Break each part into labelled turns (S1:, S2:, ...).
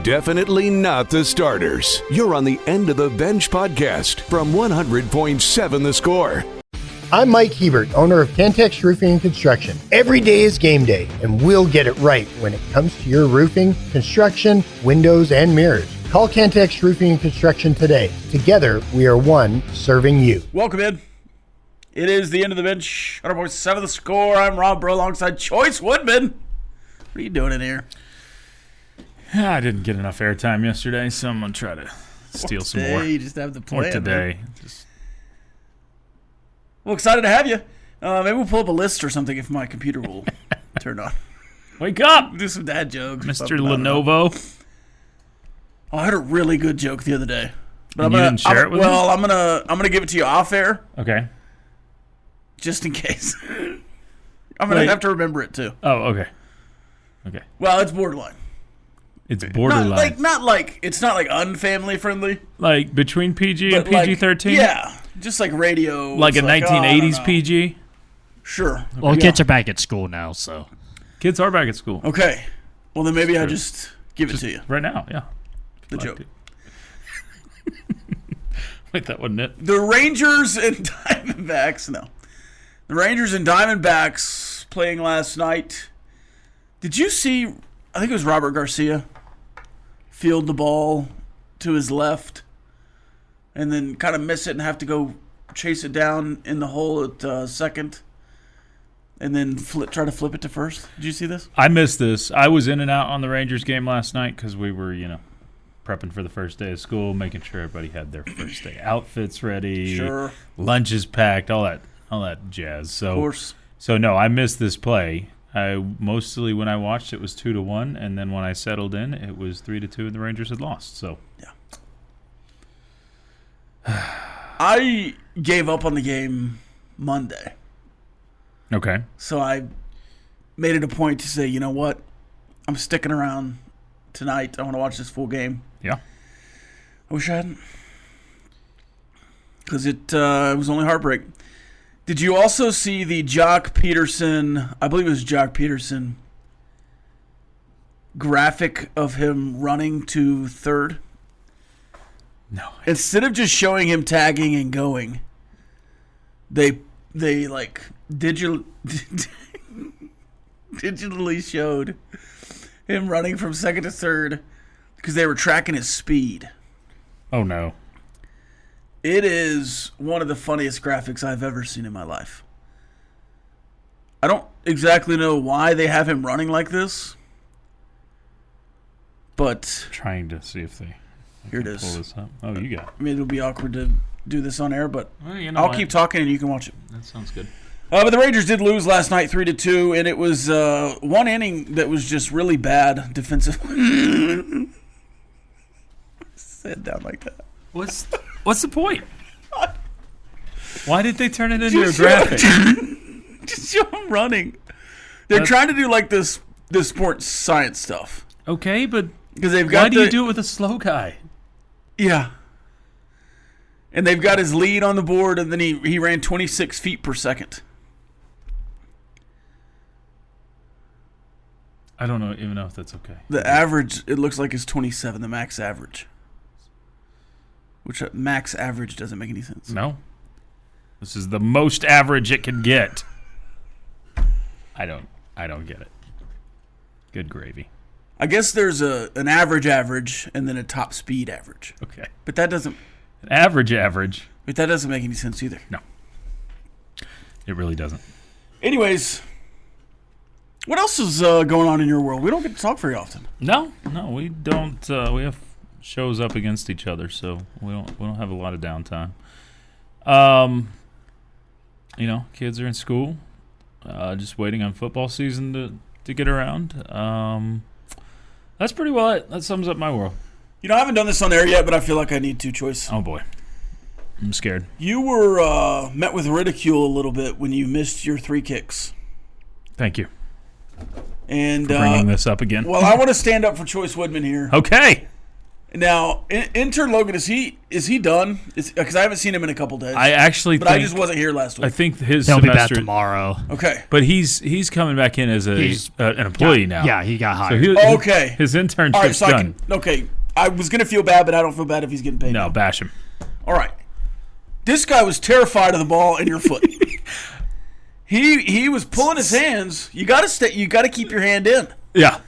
S1: Definitely not the starters. You're on the End of the Bench podcast from 100.7 The Score.
S2: I'm Mike Hebert, owner of Cantex Roofing and Construction. Every day is game day, and we'll get it right when it comes to your roofing, construction, windows, and mirrors. Call Cantex Roofing and Construction today. Together, we are one serving you.
S3: Welcome in. It is the End of the Bench, 100.7 The Score. I'm Rob Breaux alongside Chois Woodman. What are you doing in here?
S4: I didn't get enough airtime yesterday, so I'm going to try to steal some more.
S3: You just have the plan.
S4: Or today.
S3: Well, excited to have you. Maybe we'll pull up a list or something if my computer will turn on.
S4: Wake up!
S3: Do some dad jokes.
S4: Mr. Lenovo.
S3: Oh, I heard a really good joke the other day. But
S4: And you didn't share it with me?
S3: Well, I'm gonna give it to you off air,
S4: Okay.
S3: just in case. I'm gonna have to remember it too.
S4: Oh, okay. Okay.
S3: Well, it's borderline.
S4: It's borderline.
S3: Not like it's not like unfamily friendly.
S4: Like between PG and
S3: but
S4: PG-13?
S3: Yeah, just like radio.
S4: Like a
S3: It's
S4: 1980s PG?
S3: Sure.
S5: Well, kids are back at school now, so.
S4: Kids are back at school.
S3: Okay. Well, then maybe I just give it to you.
S4: Right now, yeah.
S3: The joke.
S4: Wait, that wasn't it?
S3: The Rangers and Diamondbacks. No. The Rangers and Diamondbacks playing last night. Did you see, I think it was Robert Garcia, field the ball to his left and then kind of miss it and have to go chase it down in the hole at second and then try to flip it to first? Did you see this?
S4: I missed this. I was in and out on the Rangers game last night because we were, prepping for the first day of school, making sure everybody had their first day outfits ready,
S3: Sure.
S4: lunches packed, all that jazz. So,
S3: Of course.
S4: So no, I missed this play. Mostly when I watched it was 2-1, and then when I settled in, it was 3-2, and the Rangers had lost. So
S3: yeah, I gave up on the game Monday.
S4: Okay.
S3: So I made it a point to say, you know what, I'm sticking around tonight. I want to watch this full game.
S4: Yeah.
S3: I wish I hadn't, because it was only heartbreak. Did you also see the Jock Peterson, I believe it was Jock Peterson, graphic of him running to third?
S4: No.
S3: Instead of just showing him tagging and going, they like digitally showed him running from second to third because they were tracking his speed.
S4: Oh, no.
S3: It is one of the funniest graphics I've ever seen in my life. I don't exactly know why they have him running like this, but
S4: Trying to see if they
S3: here it
S4: pull
S3: is.
S4: this up. Oh, you got it.
S3: I mean, it'll be awkward to do this on air, but
S4: Well, you know
S3: I'll
S4: what?
S3: keep talking and you can watch it.
S4: That sounds good.
S3: But the Rangers did lose last night 3-2, and it was one inning that was just really bad defensively. Sit down like that.
S4: What's the point? Why did they turn it into a graphic?
S3: Just show them running. They're trying to do like this sports science stuff.
S4: Okay, but
S3: Because they've got
S4: why do you do it with a slow guy?
S3: Yeah. And they've got his lead on the board, and then he ran 26 feet per second.
S4: I don't even know if that's okay.
S3: The average, it looks like, is 27, the max average. Which max average doesn't make any sense.
S4: No. This is the most average it can get. I don't get it. Good gravy.
S3: I guess there's an average and then a top speed average.
S4: Okay.
S3: But that doesn't
S4: Average.
S3: make any sense either.
S4: No. It really doesn't.
S3: Anyways, what else is going on in your world? We don't get to talk very often.
S4: No, we don't. We have shows up against each other, so we don't have a lot of downtime. Kids are in school, just waiting on football season to get around. That's pretty well it. That sums up my world.
S3: I haven't done this on air yet, but I feel like I need to, Choice.
S4: Oh boy, I'm scared.
S3: You were met with ridicule a little bit when you missed your 3 kicks.
S4: Thank you
S3: And
S4: for bringing this up again.
S3: Well, I want to stand up for Choice Woodman here.
S4: Okay.
S3: Now, intern Logan, is he done? Because I haven't seen him in a couple days.
S4: I
S3: just wasn't here last week.
S4: I think his
S5: He'll be back
S4: semester
S5: tomorrow.
S3: Okay.
S4: But he's coming back in as an employee now.
S5: Yeah, he got hired.
S3: Okay.
S4: His internship's
S3: All right, so
S4: done.
S3: I was going to feel bad, but I don't feel bad if he's getting paid.
S4: No,
S3: now.
S4: bash him.
S3: All right. This guy was terrified of the ball in your foot. He was pulling his hands. You got to keep your hand in.
S4: Yeah.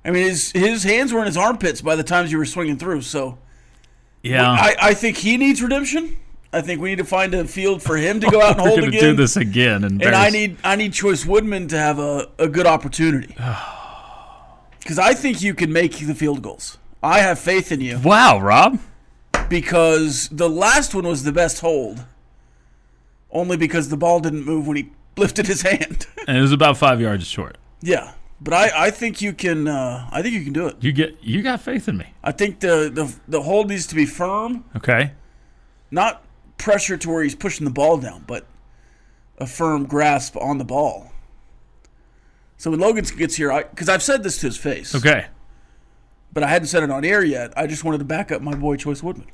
S3: I mean, his hands were in his armpits by the times you were swinging through. So,
S4: yeah,
S3: I think he needs redemption. I think we need to find a field for him to go out and hold
S4: We're gonna
S3: again.
S4: do this again, and
S3: I need Chois Woodman to have a good opportunity because I think you can make the field goals. I have faith in you.
S4: Wow, Rob.
S3: Because the last one was the best hold, only because the ball didn't move when he lifted his hand.
S4: And it was about 5 yards short.
S3: Yeah. But I think you can. I think you can do it.
S4: You got faith in me.
S3: I think the hold needs to be firm,
S4: Okay.
S3: not pressure to where he's pushing the ball down, but a firm grasp on the ball. So when Logan gets here, because I've said this to his face,
S4: Okay.
S3: but I hadn't said it on air yet. I just wanted to back up my boy Chois Woodman.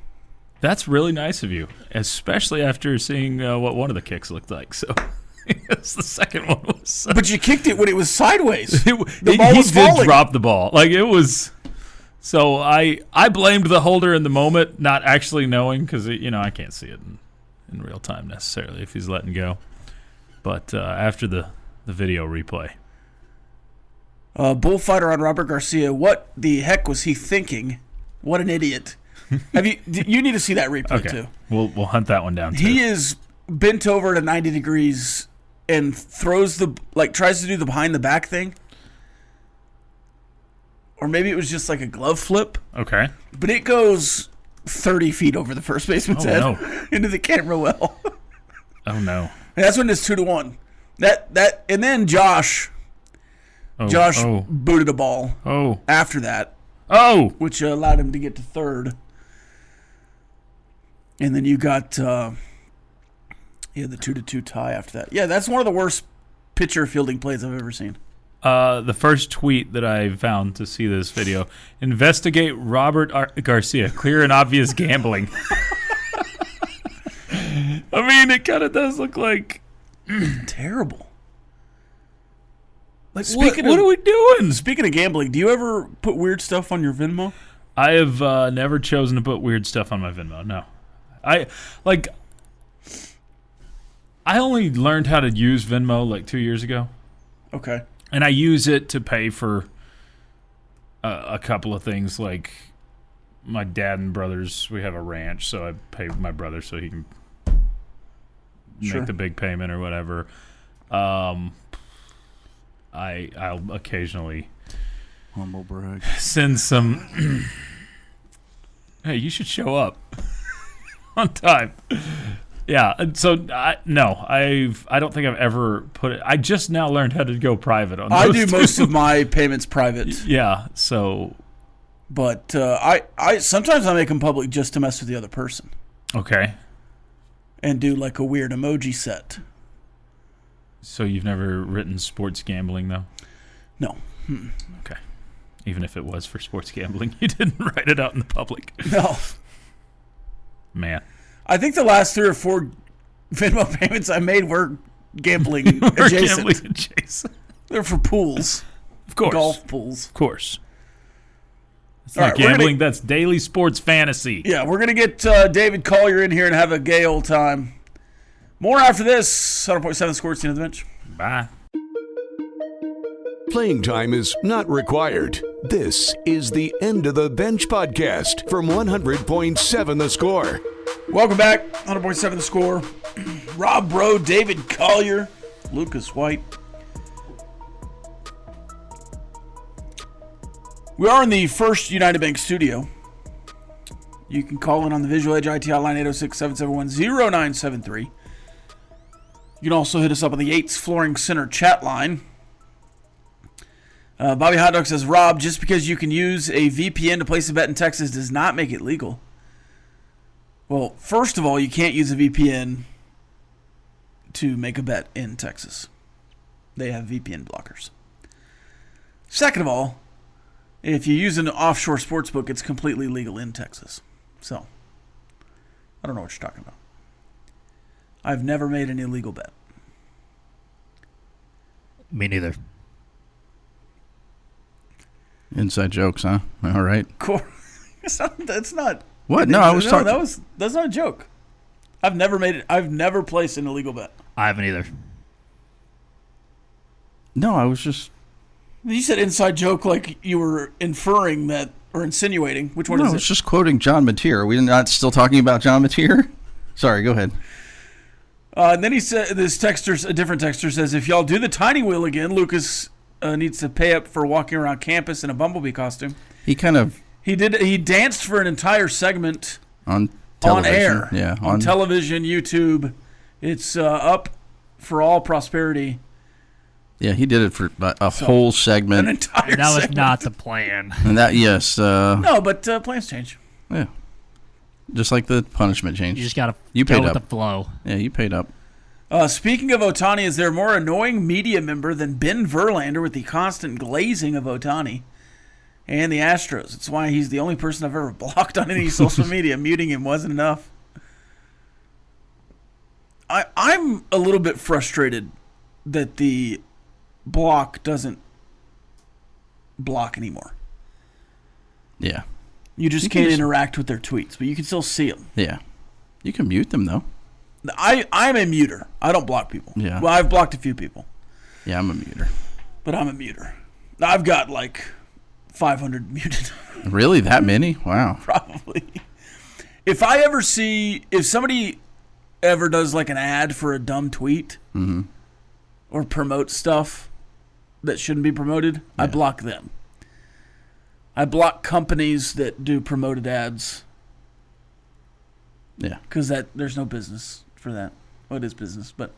S4: That's really nice of you, especially after seeing what one of the kicks looked like. So, yes, the second one was.
S3: But you kicked it when it was sideways.
S4: The
S3: ball was falling.
S4: He did drop the ball. Like it was. So I blamed the holder in the moment, not actually knowing because I can't see it in real time necessarily if he's letting go. But after the video replay,
S3: bullfighter on Robert Garcia. What the heck was he thinking? What an idiot! You need to see that replay too.
S4: We'll hunt that one down too.
S3: He is bent over at 90 degrees and tries to do the behind the back thing. Or maybe it was just like a glove flip.
S4: Okay.
S3: But it goes 30 feet over the first baseman's head into the camera well.
S4: Oh no.
S3: And that's when it's 2-1. And then Josh booted a ball after that. Which allowed him to get to third. And then you got the 2-2 tie after that. Yeah, that's one of the worst pitcher fielding plays I've ever seen.
S4: The first tweet that I found to see this video: investigate Robert Garcia, clear and obvious gambling. I mean, it kind of does look like
S3: terrible. Like,
S4: what are we doing?
S3: Speaking of gambling, do you ever put weird stuff on your Venmo?
S4: I have never chosen to put weird stuff on my Venmo. No, I only learned how to use Venmo like 2 years ago.
S3: Okay.
S4: And I use it to pay for a couple of things, like my dad and brothers. We have a ranch, so I pay my brother so he can make the big payment or whatever. I'll occasionally
S3: humble brag
S4: send some. Hey, you should show up on time. Yeah, so I don't think I've ever put it. I just now learned how to go private on those.
S3: I do most of my payments private.
S4: Yeah, so.
S3: But I sometimes I make them public just to mess with the other person.
S4: Okay.
S3: And do like a weird emoji set.
S4: So you've never written sports gambling though?
S3: No.
S4: Okay. Even if it was for sports gambling, you didn't write it out in the public.
S3: No.
S4: Man.
S3: I think the last 3 or 4 Venmo payments I made were gambling adjacent. They're for pools.
S4: Of course.
S3: Golf pools.
S4: Of course. It's not gambling. That's daily sports fantasy.
S3: Yeah, we're going to get David Collier in here and have a gay old time. More after this. 100.7 Score, Team of the Bench.
S4: Bye.
S1: Playing time is not required. This is the End of the Bench podcast from 100.7 The Score.
S3: Welcome back. 100.7 The Score. Rob Breaux, David Collier, Lucas White. We are in the First United Bank studio. You can call in on the Visual Edge IT hotline 806-771-0973. You can also hit us up on the Yates Flooring Center chat line. Bobby Hot Dog says, Rob, just because you can use a VPN to place a bet in Texas does not make it legal. Well, first of all, you can't use a VPN to make a bet in Texas. They have VPN blockers. Second of all, If you use an offshore sports book, it's completely legal in Texas. So, I don't know what you're talking about. I've never made an illegal bet.
S5: Me neither.
S6: Inside jokes, huh? All right.
S3: Cool. That's not.
S6: What? No, I was talking.
S3: That's not a joke. I've never placed an illegal bet.
S5: I haven't either.
S6: No, I was just.
S3: You said inside joke like you were inferring that or insinuating. Which one
S6: No,
S3: is
S6: I
S3: it?
S6: was just quoting John Mateer. Are we not still talking about John Mateer? Sorry, go ahead.
S3: And then he said, a different texter says, if y'all do the tiny wheel again, Lucas needs to pay up for walking around campus in a bumblebee costume.
S6: He kind of.
S3: He danced for an entire segment
S6: On television.
S3: on air.
S6: Yeah.
S3: On television, YouTube. It's up for all prosperity.
S6: Yeah, he did it for a whole segment.
S3: An entire
S5: That was
S3: segment.
S5: not the plan.
S6: And that, yes.
S3: No, but plans change.
S6: Yeah. Just like the punishment change.
S5: You just gotta
S6: You
S5: go
S6: paid
S5: with
S6: up.
S5: the flow.
S6: Yeah, you paid up.
S3: Speaking of Ohtani, is there a more annoying media member than Ben Verlander with the constant glazing of Ohtani and the Astros? It's why he's the only person I've ever blocked on any social media. Muting him wasn't enough. I'm a little bit frustrated that the block doesn't block anymore.
S6: Yeah.
S3: You just
S6: You can
S3: can't
S6: just-
S3: interact with their tweets, but you can still see them.
S6: Yeah. You can mute them, though.
S3: I'm a muter. I don't block people.
S6: Yeah.
S3: Well, I've blocked a few people,
S6: Yeah, I'm a muter.
S3: but I'm a muter. I've got like 500 muted,
S6: Really? That many? Wow.
S3: probably. If somebody ever does like an ad for a dumb tweet or promotes stuff that shouldn't be promoted, I block them. I block companies that do promoted ads
S6: Yeah.
S3: because there's no business for that. Well, it is business, but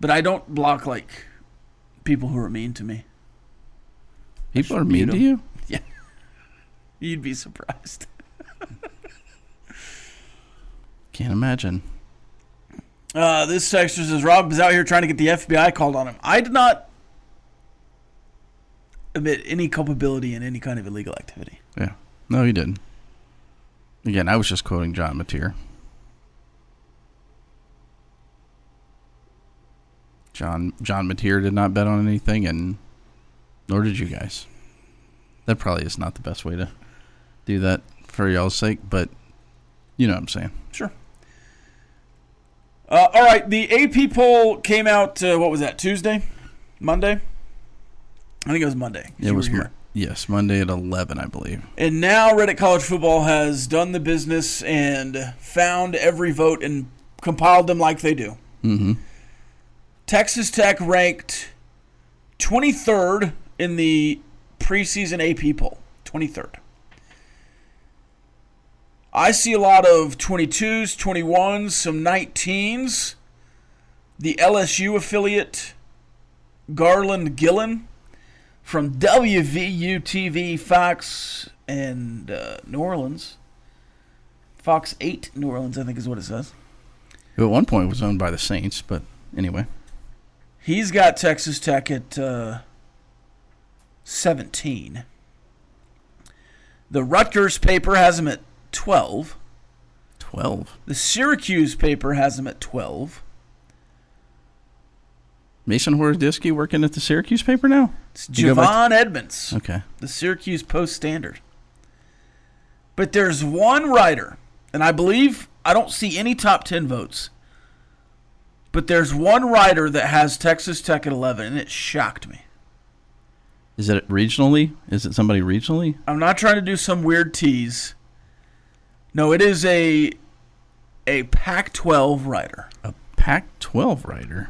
S3: I don't block like people who are mean to me.
S6: People are
S3: mute
S6: mean to
S3: 'em.
S6: you?
S3: Yeah, you'd be surprised.
S6: Can't imagine.
S3: This texter says Rob is out here trying to get the FBI called on him. I did not admit any culpability in any kind of illegal activity.
S6: Yeah. No, you didn't. Again, I was just quoting John Mateer. John Mateer did not bet on anything, and nor did you guys. That probably is not the best way to do that for y'all's sake, but you know what I'm saying.
S3: Sure. All right, the AP poll came out, what was that, Tuesday? Monday? I think it was Monday.
S6: It was yes, Monday at 11, I believe.
S3: And now Reddit College Football has done the business and found every vote and compiled them like they do.
S6: Mm-hmm.
S3: Texas Tech ranked 23rd in the preseason AP poll. 23rd. I see a lot of 22s, 21s, some 19s. The LSU affiliate, Garland Gillen, from WVU-TV, Fox, and New Orleans. Fox 8 New Orleans, I think is what it says.
S6: Who at one point was owned by the Saints, but anyway.
S3: He's got Texas Tech at 17. The Rutgers paper has him at 12.
S6: 12.
S3: The Syracuse paper has him at 12.
S6: Mason Horodisky working at the Syracuse paper now?
S3: It's
S6: You go back
S3: Javon Edmonds,
S6: Okay.
S3: the Syracuse Post-Standard. But there's one writer, and I don't see any top 10 votes, but there's one writer that has Texas Tech at 11, and it shocked me.
S6: Is it regionally? Is it somebody regionally?
S3: I'm not trying to do some weird tease. No, it is a Pac-12 writer.
S6: A Pac-12 writer.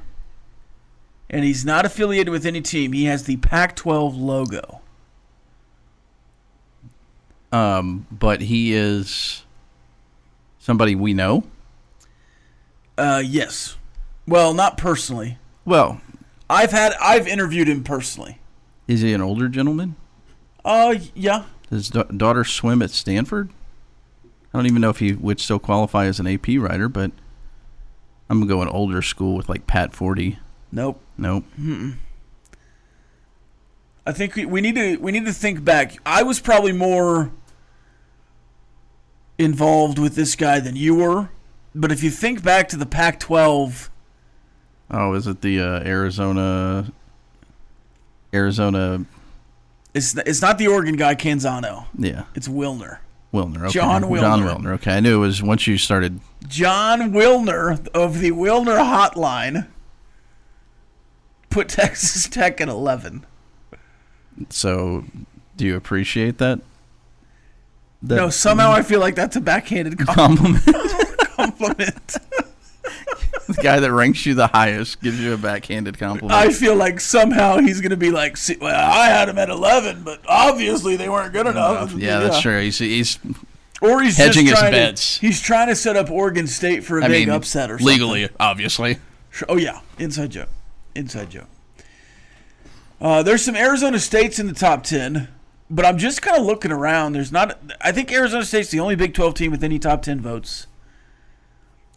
S3: And he's not affiliated with any team. He has the Pac-12 logo.
S6: But he is somebody we know?
S3: Yes. Well, not personally.
S6: Well,
S3: I've interviewed him personally.
S6: is he an older gentleman?
S3: Yeah.
S6: Does his daughter swim at Stanford? I don't even know if he would still qualify as an AP writer, but I'm going to go an older school with like Pat 40.
S3: Nope.
S6: Nope.
S3: I think we need to think back. I was probably more involved with this guy than you were, but if you think back to the Pac-12.
S6: Oh, is it the Arizona?
S3: It's not the Oregon guy, Canzano.
S6: Yeah.
S3: It's Wilner.
S6: Wilner. Okay.
S3: John Wilner.
S6: John Wilner. Okay, I knew it was once you started.
S3: John Wilner of the Wilner Hotline put Texas Tech at 11.
S6: So, do you appreciate that?
S3: No, somehow I feel like that's a backhanded
S6: compliment.
S3: compliment.
S6: The guy that ranks you the highest gives you a backhanded compliment.
S3: I feel like somehow he's going to be like, well, I had him at 11, but obviously they weren't good enough.
S6: Yeah, that's true. He's
S3: hedging
S6: his bets.
S3: He's trying to set up Oregon State for a big upset or something.
S6: Legally, obviously.
S3: Oh, yeah. Inside joke. There's some Arizona States in the top 10, but I'm just kind of looking around. I think Arizona State's the only Big 12 team with any top 10 votes.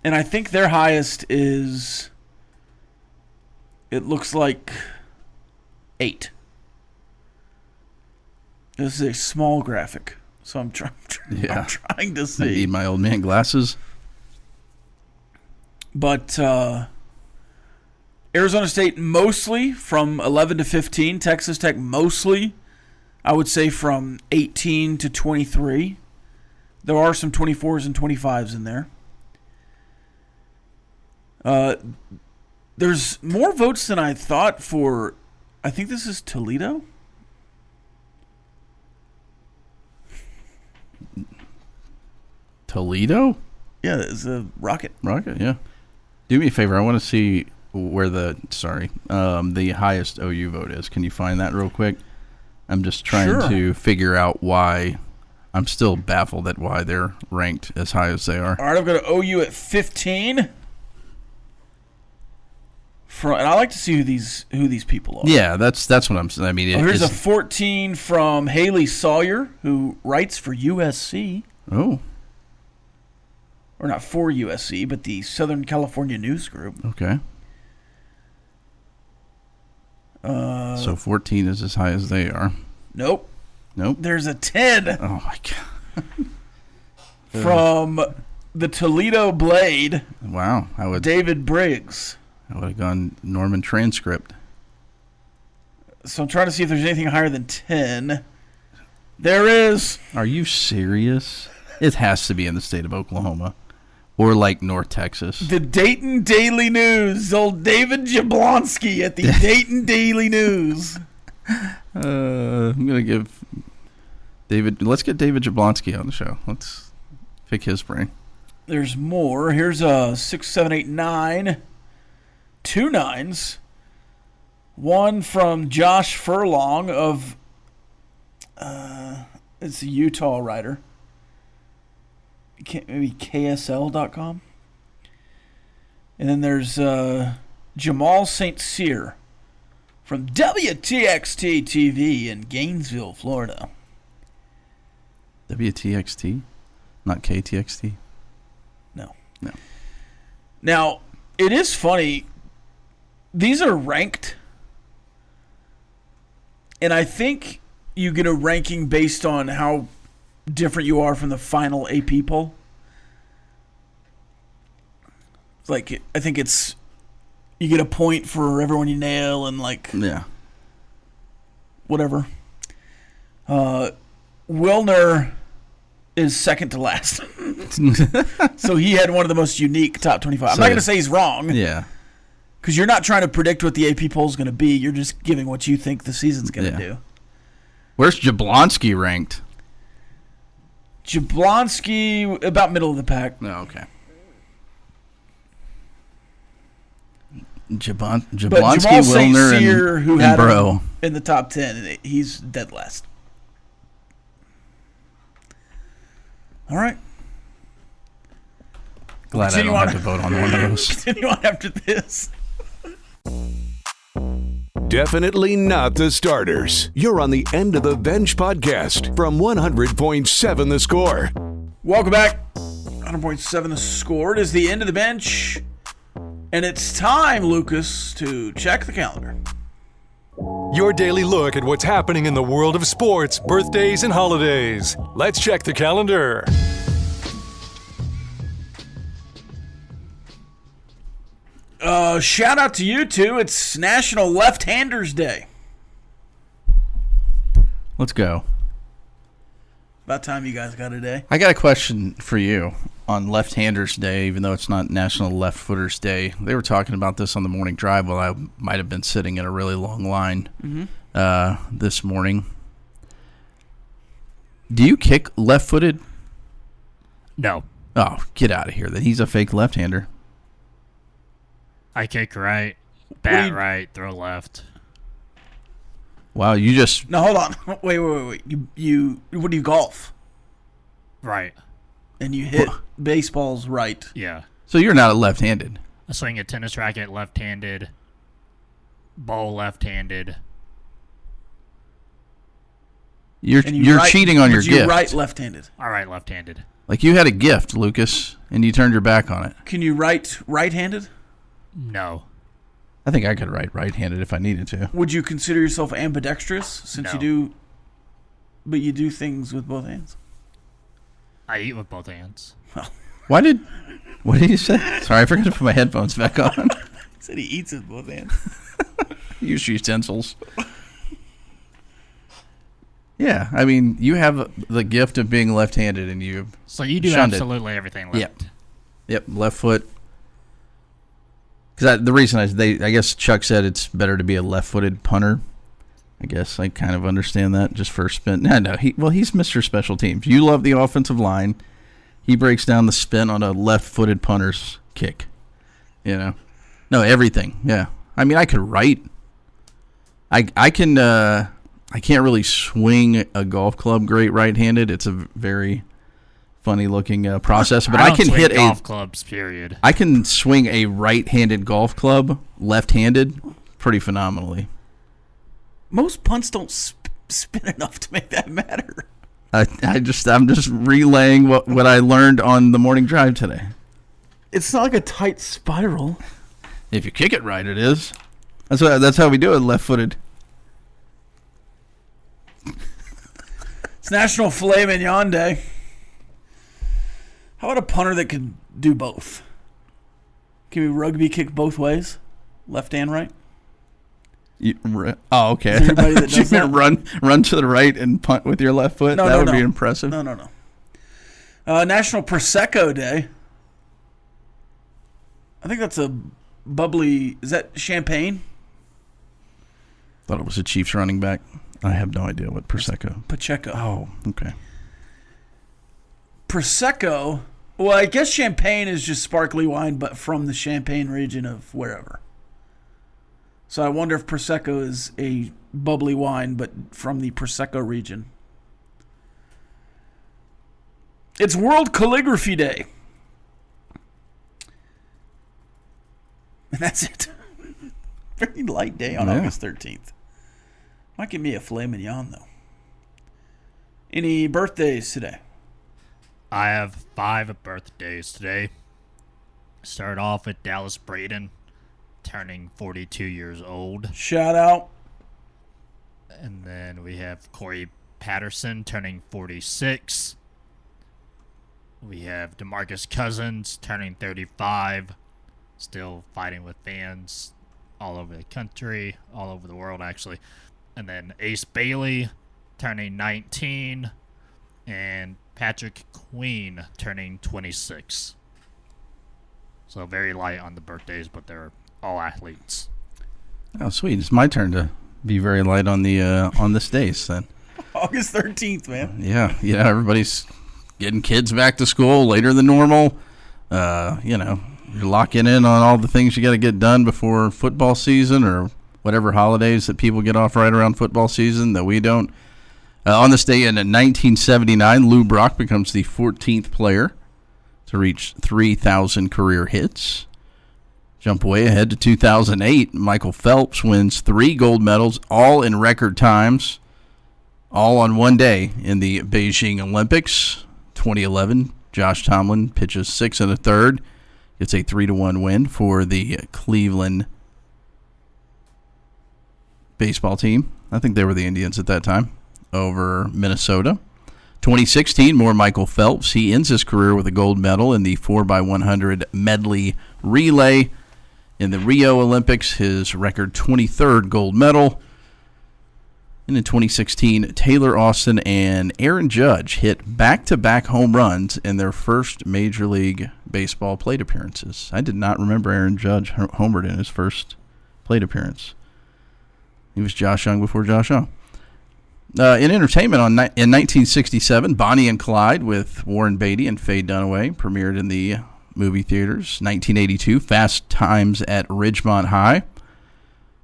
S3: And I think their highest is, it looks like 8. This is a small graphic, so I'm trying to see.
S6: I need my old man glasses.
S3: But Arizona State mostly from 11 to 15. Texas Tech mostly, I would say, from 18 to 23. There are some 24s and 25s in there. There's more votes than I thought for, I think this is Toledo.
S6: Toledo?
S3: Yeah, it's a Rocket.
S6: Rocket, yeah. Do me a favor. I want to see where the highest OU vote is. Can you find that real quick? I'm just trying to figure out why. I'm still baffled at why they're ranked as high as they are.
S3: All right, I've got OU at 15. And I like to see who these people are.
S6: Yeah, that's what I'm saying. I mean,
S3: here's a 14 from Haley Sawyer, who writes for USC.
S6: Oh.
S3: Or not for USC, but the Southern California News Group.
S6: Okay. So 14 is as high as they are.
S3: Nope.
S6: Nope.
S3: There's a 10.
S6: Oh, my God.
S3: From the Toledo Blade.
S6: Wow.
S3: David Briggs.
S6: I would have gone Norman Transcript.
S3: So I'm trying to see if there's anything higher than 10. There is.
S6: Are you serious? It has to be in the state of Oklahoma. Or like North Texas.
S3: The Dayton Daily News. Old David Jablonski at the Dayton Daily News.
S6: I'm going to give David. Let's get David Jablonski on the show. Let's pick his brain.
S3: There's more. Here's a 6, 7, 8, 9. 2 9s. One from Josh Furlong of it's a Utah writer. Maybe KSL.com. And then there's Jamal St. Cyr from WTXT TV in Gainesville, Florida.
S6: WTXT? Not KTXT?
S3: No.
S6: No.
S3: Now, it is funny. These are ranked. And I think you get a ranking based on how different you are from the final AP poll. Like, I think it's, you get a point for everyone you nail and whatever. Wilner is second to last. So he had one of the most unique top 25. I'm not going to say he's wrong.
S6: Yeah.
S3: Because you're not trying to predict what the AP poll is going to be. You're just giving what you think the season's going to do.
S6: Where's Jablonski ranked?
S3: Jablonski, about middle of the pack.
S6: Oh, okay. Jablonski, Wilner,
S3: who
S6: and
S3: had
S6: Breaux
S3: in the top 10. He's dead last. All right.
S6: Glad I don't have to vote on one of those.
S3: Continue on after this.
S1: Definitely not the starters. You're on the End of the Bench podcast from 100.7 The Score.
S3: Welcome back. 100.7 The Score. It is the End of the Bench. And it's time, Lucas, to check the calendar.
S7: Your daily look at what's happening in the world of sports, birthdays, and holidays. Let's check the calendar.
S3: Shout out to you two. It's National Left-Handers Day.
S6: Let's go.
S3: About time you guys got a day.
S6: I got a question for you on Left-Handers Day, even though it's not National Left-Footers Day. They were talking about this on the morning drive while I might have been sitting in a really long line this morning. Do you kick left-footed?
S5: No.
S6: Oh, get out of here. That he's a fake left-hander.
S5: I kick right, bat right, throw left.
S6: Wow, you just...
S3: No, hold on. Wait. You what do you golf?
S5: Right.
S3: And you hit baseballs right.
S5: Yeah.
S6: So you're not a left-handed.
S5: I swing a tennis racket left-handed, bowl left-handed.
S6: You're cheating on your gift.
S3: You right left-handed.
S5: All right, left-handed.
S6: Like you had a gift, Lucas, and you turned your back on it.
S3: Can you right-handed?
S5: No.
S6: I think I could write right-handed if I needed to.
S3: Would you consider yourself ambidextrous since
S5: No.
S3: you do, but you do things with both hands?
S5: I eat with both hands.
S6: What did you say? Sorry, I forgot to put my headphones back on.
S3: He said he eats with both hands.
S6: Use utensils. Yeah, I mean, you have the gift of being left-handed, and you
S5: So you do
S6: shunned it.
S5: absolutely everything left.
S6: Yep, left foot. Because the reason I guess Chuck said it's better to be a left-footed punter. I guess I kind of understand that just for a spin. No, he's Mr. Special Teams. You love the offensive line. He breaks down the spin on a left-footed punter's kick. You know, no everything. Yeah, I mean I could write. I can. I can't really swing a golf club great right-handed. It's a very funny-looking process, but I can
S5: swing
S6: hit
S5: golf clubs. Period.
S6: I can swing a right-handed golf club left-handed pretty phenomenally.
S3: Most punts don't spin enough to make that matter.
S6: I'm just relaying what I learned on the morning drive today.
S3: It's not like a tight spiral.
S6: If you kick it right, it is. That's how we do it, left-footed.
S3: It's National Filet Mignon Day. How about a punter that can do both? Can we rugby kick both ways? Left and right?
S6: Oh, okay.
S3: Is there anybody that does
S6: You meant run to the right and punt with your left foot? That would be impressive.
S3: No. National Prosecco Day. I think that's a bubbly... Is that champagne?
S6: Thought it was a Chiefs running back. I have no idea what Prosecco.
S3: Pacheco.
S6: Oh, okay.
S3: Prosecco... Well, I guess champagne is just sparkly wine, but from the Champagne region of wherever. So I wonder if Prosecco is a bubbly wine, but from the Prosecco region. It's World Calligraphy Day. And that's it. Very light day on August 13th. Might give me a filet mignon, though. Any birthdays today?
S5: I have 5 birthdays today. Start off with Dallas Braden, turning 42 years old.
S3: Shout out.
S5: And then we have Corey Patterson, turning 46. We have DeMarcus Cousins, turning 35. Still fighting with fans all over the country, all over the world, actually. And then Ace Bailey, turning 19. And Patrick Queen, turning 26. So very light on the birthdays, but they're all athletes.
S6: Oh, sweet. It's my turn to be very light on this days then.
S3: August 13th, man.
S6: Yeah, everybody's getting kids back to school later than normal. You're locking in on all the things you got to get done before football season or whatever holidays that people get off right around football season that we don't. On this day in 1979, Lou Brock becomes the 14th player to reach 3,000 career hits. Jump way ahead to 2008. Michael Phelps wins 3 gold medals, all in record times, all on one day in the Beijing Olympics. 2011, Josh Tomlin pitches 6 1/3. It's a 3-1 win for the Cleveland baseball team. I think they were the Indians at that time, over Minnesota. 2016, more Michael Phelps. He ends his career with a gold medal in the 4x100 medley relay. In the Rio Olympics, his record 23rd gold medal. And in 2016, Taylor Austin and Aaron Judge hit back-to-back home runs in their first Major League Baseball plate appearances. I did not remember Aaron Judge homered in his first plate appearance. He was Josh Young before Josh Young. In entertainment, in 1967, Bonnie and Clyde with Warren Beatty and Faye Dunaway premiered in the movie theaters. 1982, Fast Times at Ridgemont High.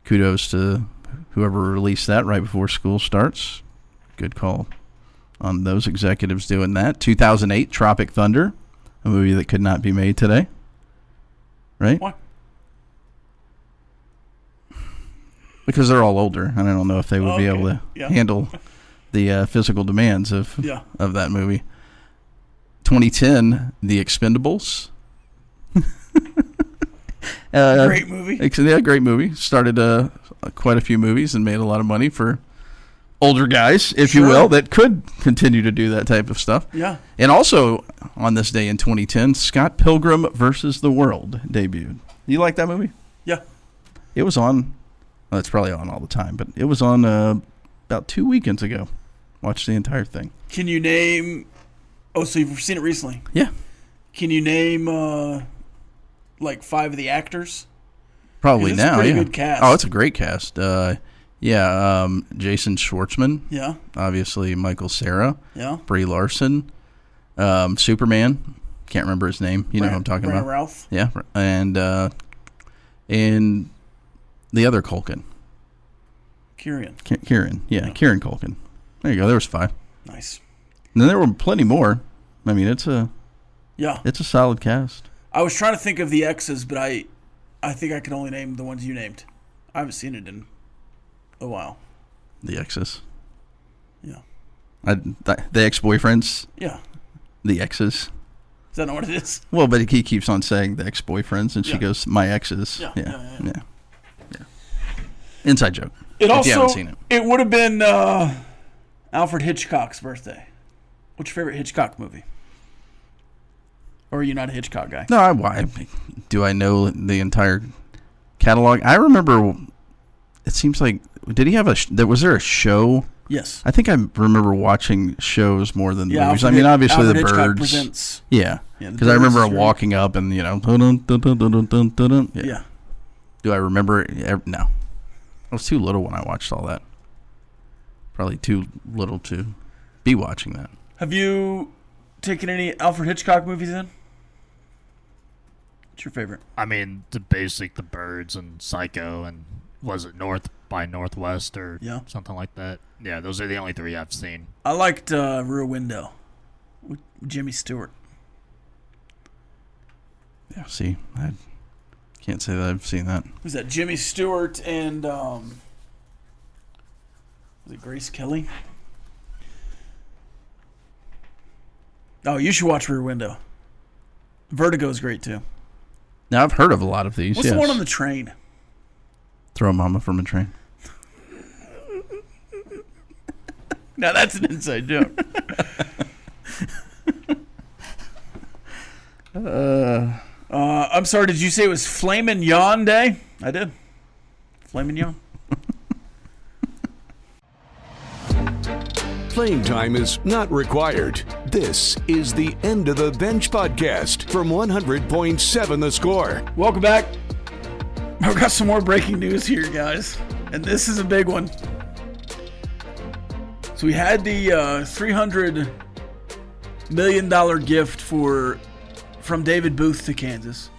S6: Kudos to whoever released that right before school starts. Good call on those executives doing that. 2008, Tropic Thunder, a movie that could not be made today. Right?
S3: What?
S6: Because they're all older, and I don't know if they would be able to handle the physical demands of that movie. 2010, The Expendables.
S3: Great movie.
S6: Yeah, great movie. Started quite a few movies and made a lot of money for older guys, if you will, that could continue to do that type of stuff.
S3: Yeah.
S6: And also, on this day in 2010, Scott Pilgrim versus the World debuted. You like that movie?
S3: Yeah.
S6: It was on... Well, it's probably on all the time, but it was on about 2 weekends ago. Watched the entire thing.
S3: Can you name... Oh, so you've seen it recently?
S6: Yeah.
S3: Can you name, like, 5 of the actors?
S6: Probably
S3: it's
S6: now,
S3: a pretty
S6: yeah.
S3: good cast.
S6: Oh, it's a great cast. Jason Schwartzman.
S3: Yeah.
S6: Obviously, Michael Cera.
S3: Yeah.
S6: Brie Larson. Superman. Can't remember his name. You know who I'm talking about.
S3: Ralph.
S6: Yeah. And the other Culkin.
S3: Kieran.
S6: Kieran. Yeah, Kieran Culkin. There you go. There was 5.
S3: Nice.
S6: And then there were plenty more. I mean, it's a solid cast.
S3: I was trying to think of the X's, but I think I could only name the ones you named. I haven't seen it in a while.
S6: The exes.
S3: Yeah.
S6: The ex-boyfriends.
S3: Yeah.
S6: The exes.
S3: Is that not what it is?
S6: Well, but he keeps on saying the ex-boyfriends, and she goes, my exes. Yeah. Inside joke.
S3: It
S6: if
S3: also,
S6: you haven't seen it.
S3: It would have been Alfred Hitchcock's birthday. What's your favorite Hitchcock movie? Or are you not a Hitchcock guy?
S6: No, why? Do I know the entire catalog? I remember, it seems like, did he have was there a show?
S3: Yes.
S6: I think I remember watching shows more than movies.
S3: Alfred,
S6: I mean, obviously
S3: Alfred
S6: the
S3: Hitchcock
S6: Birds.
S3: Presents.
S6: Yeah. Because I remember walking up and, dun, dun, dun, dun, dun, dun, dun.
S3: Yeah.
S6: Do I remember it? No. I was too little when I watched all that. Probably too little to be watching that.
S3: Have you taken any Alfred Hitchcock movies in? What's your favorite?
S5: I mean, the Birds and Psycho, and was it North by Northwest or something like that? Yeah, those are the only 3 I've seen.
S3: I liked Rear Window with Jimmy Stewart.
S6: Yeah, see, I can't say that I've seen that.
S3: Was that Jimmy Stewart and was it Grace Kelly? Oh, you should watch Rear Window. Vertigo is great too.
S6: Now, I've heard of a lot of these.
S3: What's the one on the train?
S6: Throw a mama from a train.
S3: Now that's an inside joke. I'm sorry, did you say it was Flamin' Yawn Day? I did. Flamin' Yawn.
S1: Playing time is not required. This is the End of the Bench podcast from 100.7 The Score.
S3: Welcome back. I've got some more breaking news here, guys. And this is a big one. So we had the $300 million gift from David Booth to Kansas.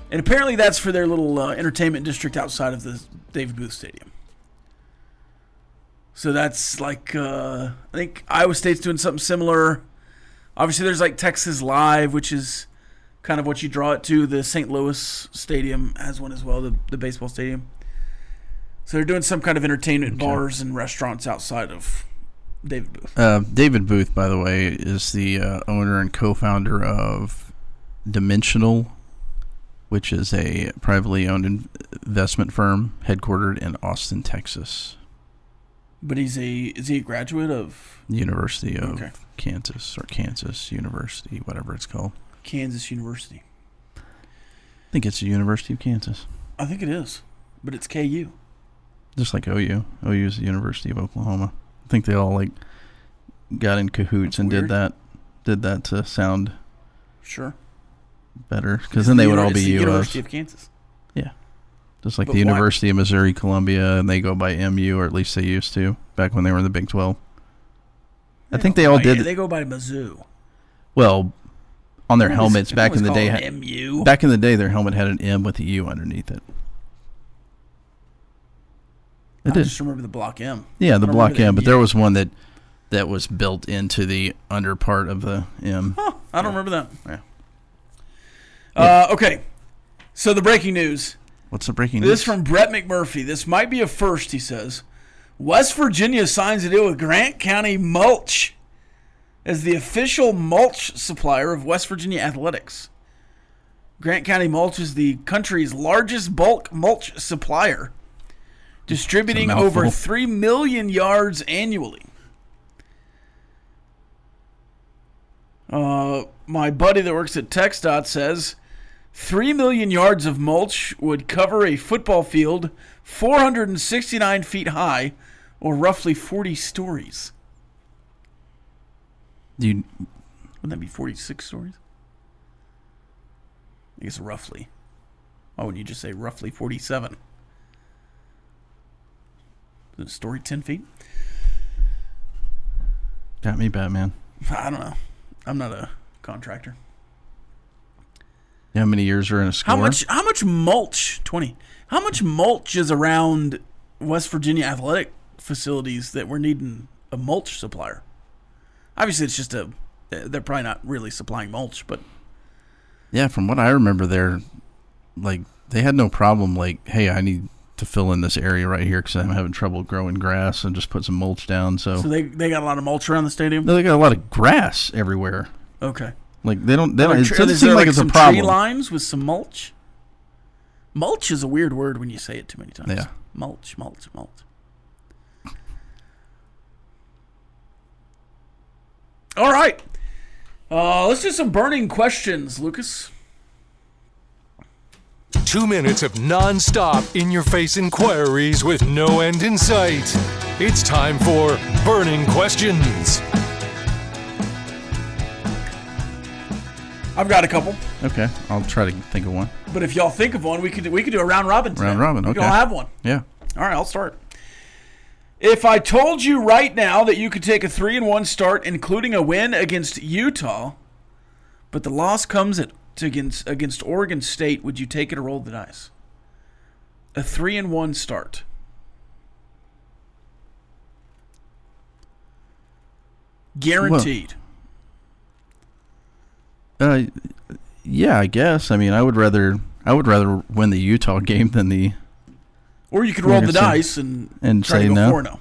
S3: And apparently that's for their little entertainment district outside of the David Booth Stadium. So that's like, I think Iowa State's doing something similar. Obviously there's like Texas Live, which is kind of what you draw it to. The St. Louis Stadium has one as well, the baseball stadium. So they're doing some kind of entertainment bars and restaurants outside of David Booth.
S6: David Booth, by the way, is the owner and co-founder of Dimensional which is a privately owned investment firm headquartered in Austin, Texas.
S3: But is he a graduate of
S6: University of Kansas or Kansas University, whatever it's called.
S3: Kansas University?
S6: I think it's the University of Kansas.
S3: I think it is, but it's KU.
S6: Just like OU. OU is the University of Oklahoma. I think they all got in cahoots and did that to sound better, because then they would all be
S3: the
S6: UOs.
S3: University of Kansas.
S6: Yeah, just like the University of Missouri Columbia, and they go by MU, or at least they used to back when they were in the Big 12. I think they all did.
S3: They go by Mizzou.
S6: Well, on their helmets back in the day.
S3: MU.
S6: Back in the day, their helmet had an M with a U underneath it.
S3: I just remember the Block M.
S6: Yeah, the Block M, but there was one that was built into the under part of the M.
S3: Huh, I don't remember that.
S6: Yeah.
S3: Okay, so the breaking news.
S6: What's the breaking news?
S3: This is from Brett McMurphy. This might be a first, he says. West Virginia signs a deal with Grant County Mulch as the official mulch supplier of West Virginia athletics. Grant County Mulch is the country's largest bulk mulch supplier, distributing over 3 million yards annually. My buddy that works at TxDOT says 3 million yards of mulch would cover a football field 469 feet high, or roughly 40 stories. Wouldn't that be 46 stories? I guess roughly. Why wouldn't you just say roughly 47? Is a story 10 feet?
S6: Got me, Batman.
S3: I don't know. I'm not a contractor.
S6: How many years are in a score?
S3: How much mulch? 20. How much mulch is around West Virginia athletic facilities that we're needing a mulch supplier? Obviously, it's just they're probably not really supplying mulch, but
S6: yeah, from what I remember, they had no problem. Hey, I need to fill in this area right here because I'm having trouble growing grass, and just put some mulch down. So
S3: they got a lot of mulch around the stadium.
S6: No, they got a lot of grass everywhere.
S3: Okay.
S6: They don't. It doesn't seem like it's a problem.
S3: Tree lines with some mulch. Mulch is a weird word when you say it too many times.
S6: Yeah.
S3: Mulch. All right. Let's do some burning questions, Lucas.
S7: 2 minutes of non-stop in-your-face inquiries with no end in sight. It's time for Burning Questions.
S3: I've got a couple.
S6: Okay, I'll try to think of one.
S3: But if y'all think of one, we could do a round robin today.
S6: Round robin, okay.
S3: We can all have one.
S6: Yeah.
S3: All right, I'll start. If I told you right now that you could take a 3-1 start, including a win against Utah, but the loss comes against Oregon State, would you take it or roll the dice? A 3-1 start. Guaranteed.
S6: Yeah, I guess. I mean, I would rather win the Utah game than the.
S3: Or you could roll the dice and try
S6: say
S3: to go
S6: no.
S3: 4-0.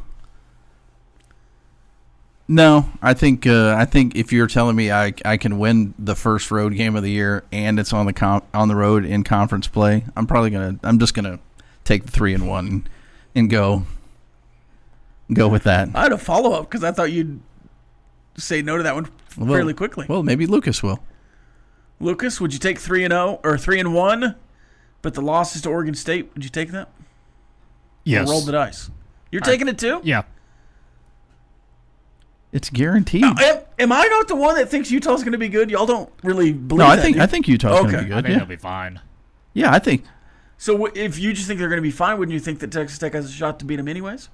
S6: No, I think if you're telling me I can win the first road game of the year and it's on the road in conference play, I'm just gonna take the 3-1 and go with that.
S3: I had a follow up because I thought you'd say no to that one fairly quickly.
S6: Well, maybe Lucas will.
S3: Lucas, would you take 3-0 or 3-1, but the loss is to Oregon State? Would you take that?
S5: Yes.
S3: Or roll the dice. You're taking it too?
S5: Yeah.
S6: It's guaranteed.
S3: Am I not the one that thinks Utah's going to be good? Y'all don't really believe
S6: that.
S3: No,
S6: I think Utah's going to be good.
S5: I think they'll be fine.
S6: Yeah, I think.
S3: So if you just think they're going to be fine, wouldn't you think that Texas Tech has a shot to beat them anyways?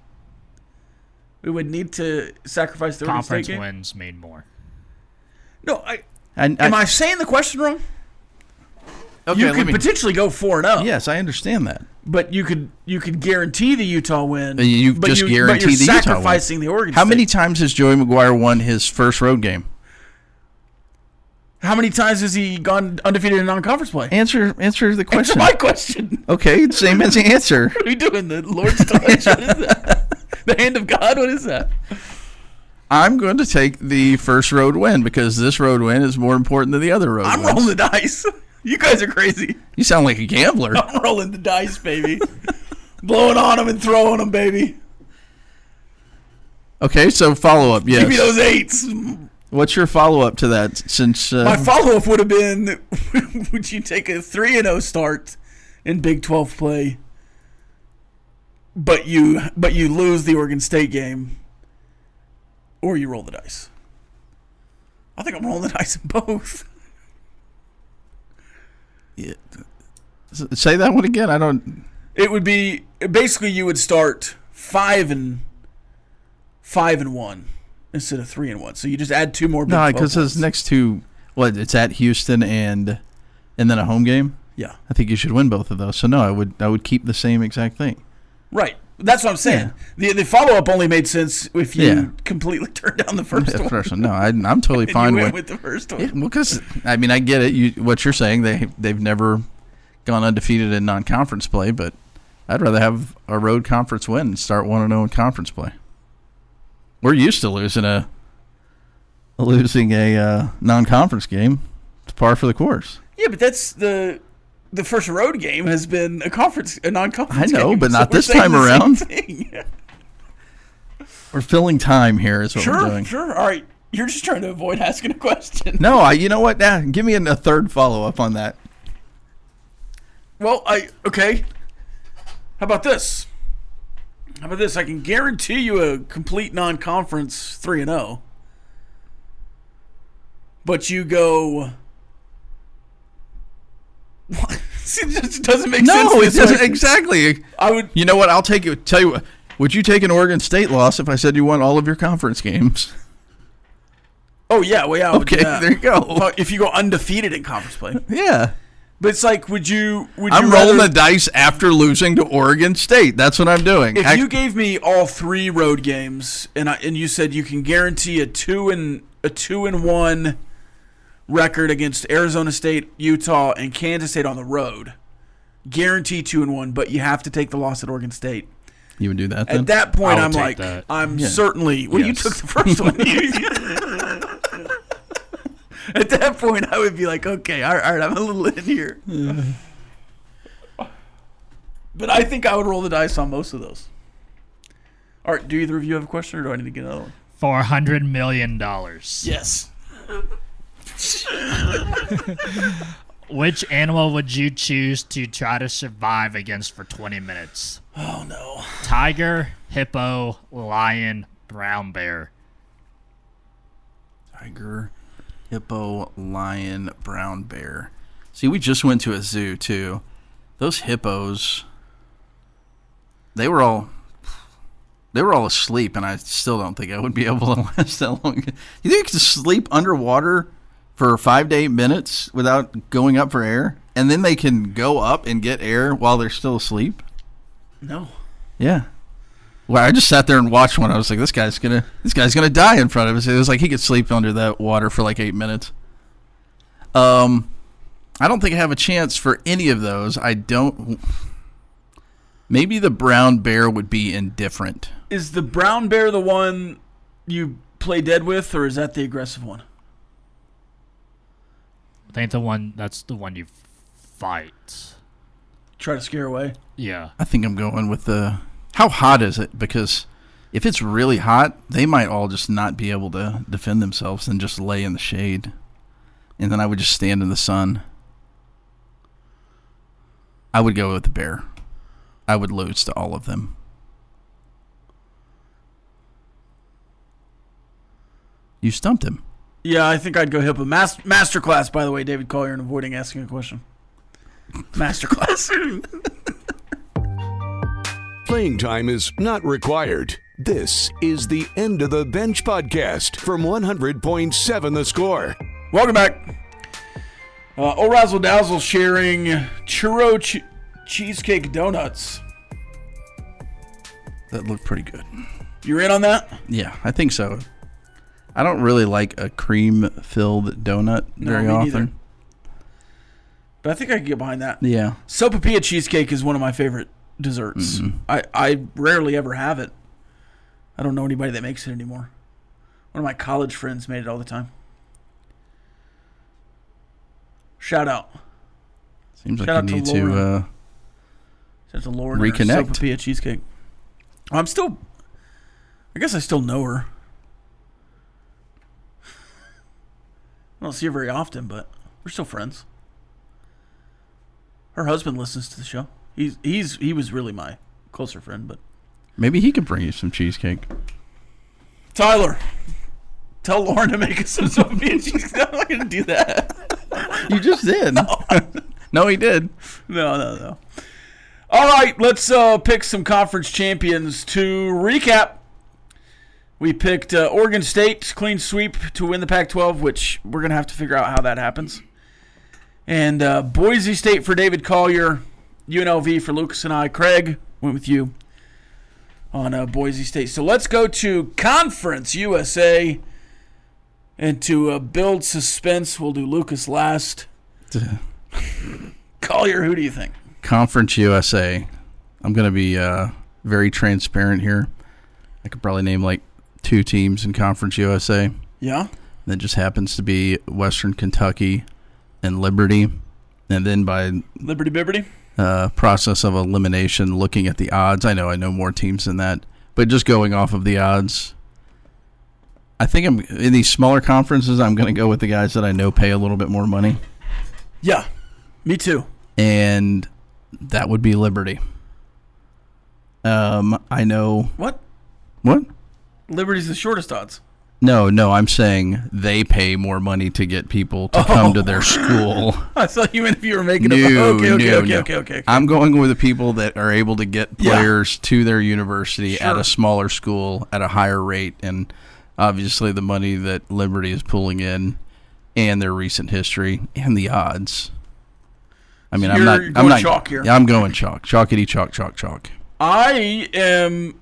S3: We would need to sacrifice the Oregon State game?
S5: Conference wins mean more.
S3: No, am I saying the question wrong?
S6: Okay,
S3: you could potentially go 4-0.
S6: Yes, I understand that.
S3: But you could guarantee the Utah win.
S6: You just guarantee the Utah win.
S3: Sacrificing the Oregon State.
S6: How many times has Joey McGuire won his first road game?
S3: How many times has he gone undefeated in non-conference play?
S6: Answer the question.
S3: Answer my question.
S6: Okay, same as the answer.
S3: What are we doing? The Lord's touch? What is that? The hand of God? What is that?
S6: I'm going to take the first road win because this road win is more important than the other road wins.
S3: I'm rolling the dice. You guys are crazy.
S6: You sound like a gambler.
S3: I'm rolling the dice, baby. Blowing on them and throwing them, baby.
S6: Okay, so follow-up, yes.
S3: Give me those 8s.
S6: What's your follow-up to that? Since
S3: My follow-up would have been, would you take a 3-0 start in Big 12 play, but you lose the Oregon State game, or you roll the dice? I think I'm rolling the dice in both.
S6: Yeah. Say that one again. I don't.
S3: It would be basically you would start 5-1 instead of 3-1. So you just add 2 more.
S6: No, because those next 2, it's at Houston and then a home game.
S3: Yeah,
S6: I think you should win both of those. So no, I would keep the same exact thing.
S3: Right. That's what I'm saying. Yeah. The follow-up only made sense if you completely turned down the first one.
S6: No, I'm totally fine
S3: with the first one.
S6: Yeah, well, because I mean, I get it. What you're saying, they've never gone undefeated in non-conference play, but I'd rather have a road conference win and start 1-0 in conference play. We're used to losing a non-conference game. It's par for the course.
S3: Yeah, but that's the first road game has been a non-conference game.
S6: I know, but not this time around. We're filling time here is what we're doing. Sure.
S3: All right. You're just trying to avoid asking a question.
S6: No, you know what? Give me a third follow-up on that.
S3: Well, okay. How about this? I can guarantee you a complete non-conference 3-0. But you go... What? It just doesn't make sense.
S6: No, it doesn't. Exactly.
S3: I would.
S6: You know what? I'll take it. Tell you what. Would you take an Oregon State loss if I said you won all of your conference games?
S3: Oh yeah. Well, yeah.
S6: Okay. There you go.
S3: If you go undefeated in conference play.
S6: Yeah.
S3: But it's like, would you?
S6: I'm rolling the dice after losing to Oregon State. That's what I'm doing.
S3: If you gave me all 3 road games and you said you can guarantee a 2-1 record against Arizona State, Utah, and Kansas State on the road, guarantee 2-1, but you have to take the loss at Oregon State.
S6: You would do that then?
S3: At that point, I'm like,
S5: that.
S3: I'm certainly. Well,
S6: Yes.
S3: you took the first one. At that point, I would be like, okay, all right, I'm a little in here. But I think I would roll the dice on most of those. All right, do either of you have a question, or do I need to get another one?
S5: $400 million.
S3: Yes.
S5: Which animal would you choose to try to survive against for 20 minutes?
S3: Oh, no.
S5: Tiger, hippo, lion, brown bear.
S6: Tiger, hippo, lion, brown bear. See, we just went to a zoo, too. Those hippos, they were all asleep, and I still don't think I would be able to last that long. You think you can sleep underwater for 5 to 8 minutes without going up for air, and then they can go up and get air while they're still asleep?
S3: No.
S6: Yeah. Well, I just sat there and watched one. I was like, this guy's gonna die in front of us. It was like he could sleep under that water for like 8 minutes. I don't think I have a chance for any of those. I don't. Maybe the brown bear would be indifferent.
S3: Is the brown bear the one you play dead with, or is that the aggressive one?
S5: I think that's the one you fight.
S3: Try to scare away?
S5: Yeah.
S6: I think I'm going with the... How hot is it? Because if it's really hot, they might all just not be able to defend themselves and just lay in the shade. And then I would just stand in the sun. I would go with the bear. I would lose to all of them. You stumped him.
S3: Yeah, I think I'd go hippo. Masterclass, by the way, David Collier, in avoiding asking a question. Masterclass.
S1: Playing time is not required. This is the End of the Bench podcast from 100.7 The Score.
S3: Welcome back. Old Razzle Dazzle sharing churro cheesecake donuts.
S6: That looked pretty good.
S3: You're in on that?
S6: Yeah, I think so. I don't really like a cream-filled donut very often.
S3: Neither. But I think I can get behind that.
S6: Yeah.
S3: Sopapilla cheesecake is one of my favorite desserts.
S6: Mm-hmm.
S3: I rarely ever have it. I don't know anybody that makes it anymore. One of my college friends made it all the time. Shout out.
S6: Seems
S3: Shout
S6: like
S3: out
S6: you need
S3: to
S6: to
S3: Lauren. Shout out to Lauren and her
S6: reconnect.
S3: Sopapilla cheesecake. I guess I still know her. I don't see her very often, but we're still friends. Her husband listens to the show. He was really my closer friend, but
S6: maybe he could bring you some cheesecake.
S3: Tyler, tell Lauren to make us some Sopapilla cheesecake. I'm not going to do that.
S6: You just did. No, he did.
S3: No. All right, let's pick some conference champions. To recap, we picked Oregon State, clean sweep to win the Pac-12, which we're going to have to figure out how that happens. And Boise State for David Collier, UNLV for Lucas and I. Craig went with you on Boise State. So let's go to Conference USA. And to build suspense, we'll do Lucas last. Collier, who do you think?
S6: Conference USA. I'm going to be very transparent here. I could probably name like 2 teams in Conference USA.
S3: Yeah?
S6: That just happens to be Western Kentucky and Liberty. And then by
S3: Liberty Bibberty?
S6: Process of elimination, looking at the odds, I know more teams than that. But just going off of the odds, I think I'm in these smaller conferences, I'm going to go with the guys that I know pay a little bit more money.
S3: Yeah, me too.
S6: And that would be Liberty. I know.
S3: What? Liberty's the shortest odds.
S6: No, I'm saying they pay more money to get people to come to their school.
S3: I thought you meant if you were making
S6: No.
S3: Okay.
S6: I'm going with the people that are able to get players to their university at a smaller school at a higher rate, and obviously the money that Liberty is pulling in and their recent history and the odds. I mean,
S3: You're
S6: I'm
S3: going
S6: not
S3: chalk here.
S6: Yeah, I'm going chalk. Chalkity chalk.
S3: I am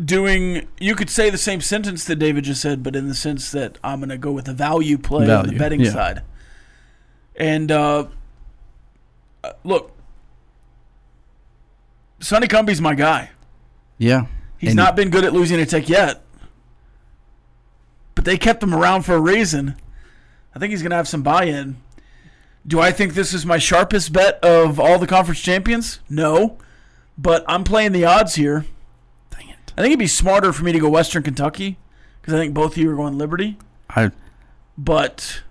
S3: doing, you could say the same sentence that David just said, but in the sense that I'm going to go with the value play on the betting side. And look, Sonny Cumbie's my guy.
S6: Yeah.
S3: He's not been good at Louisiana Tech yet, but they kept him around for a reason. I think he's going to have some buy-in. Do I think this is my sharpest bet of all the conference champions? No, but I'm playing the odds here.
S6: Dang it.
S3: I think it'd be smarter for me to go Western Kentucky because I think both of you are going Liberty. But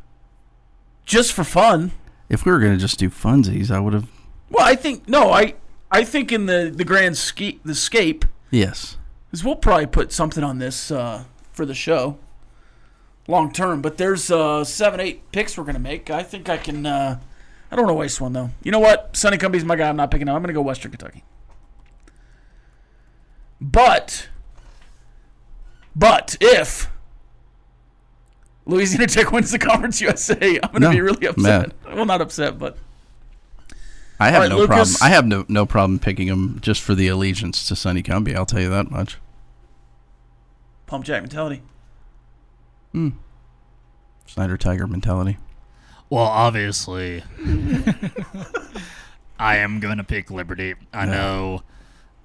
S3: just for fun.
S6: If we were going to just do funsies, I would have.
S3: Well, I think in the grand the scape.
S6: Yes.
S3: Because we'll probably put something on this for the show long term. But there's 7-8 picks we're going to make. I think I can. I don't want to waste one, though. You know what? Sonny Cumbie's my guy. I'm not picking him. I'm going to go Western Kentucky. But if Louisiana Tech wins the Conference USA, I'm going to be really upset. Well, not upset, but
S6: I have
S3: no
S6: problem. I have no problem picking him just for the allegiance to Sonny Cumbie. I'll tell you that much.
S3: Pump Jack mentality.
S6: Snyder Tiger mentality.
S5: Well, obviously, I am going to pick Liberty. I know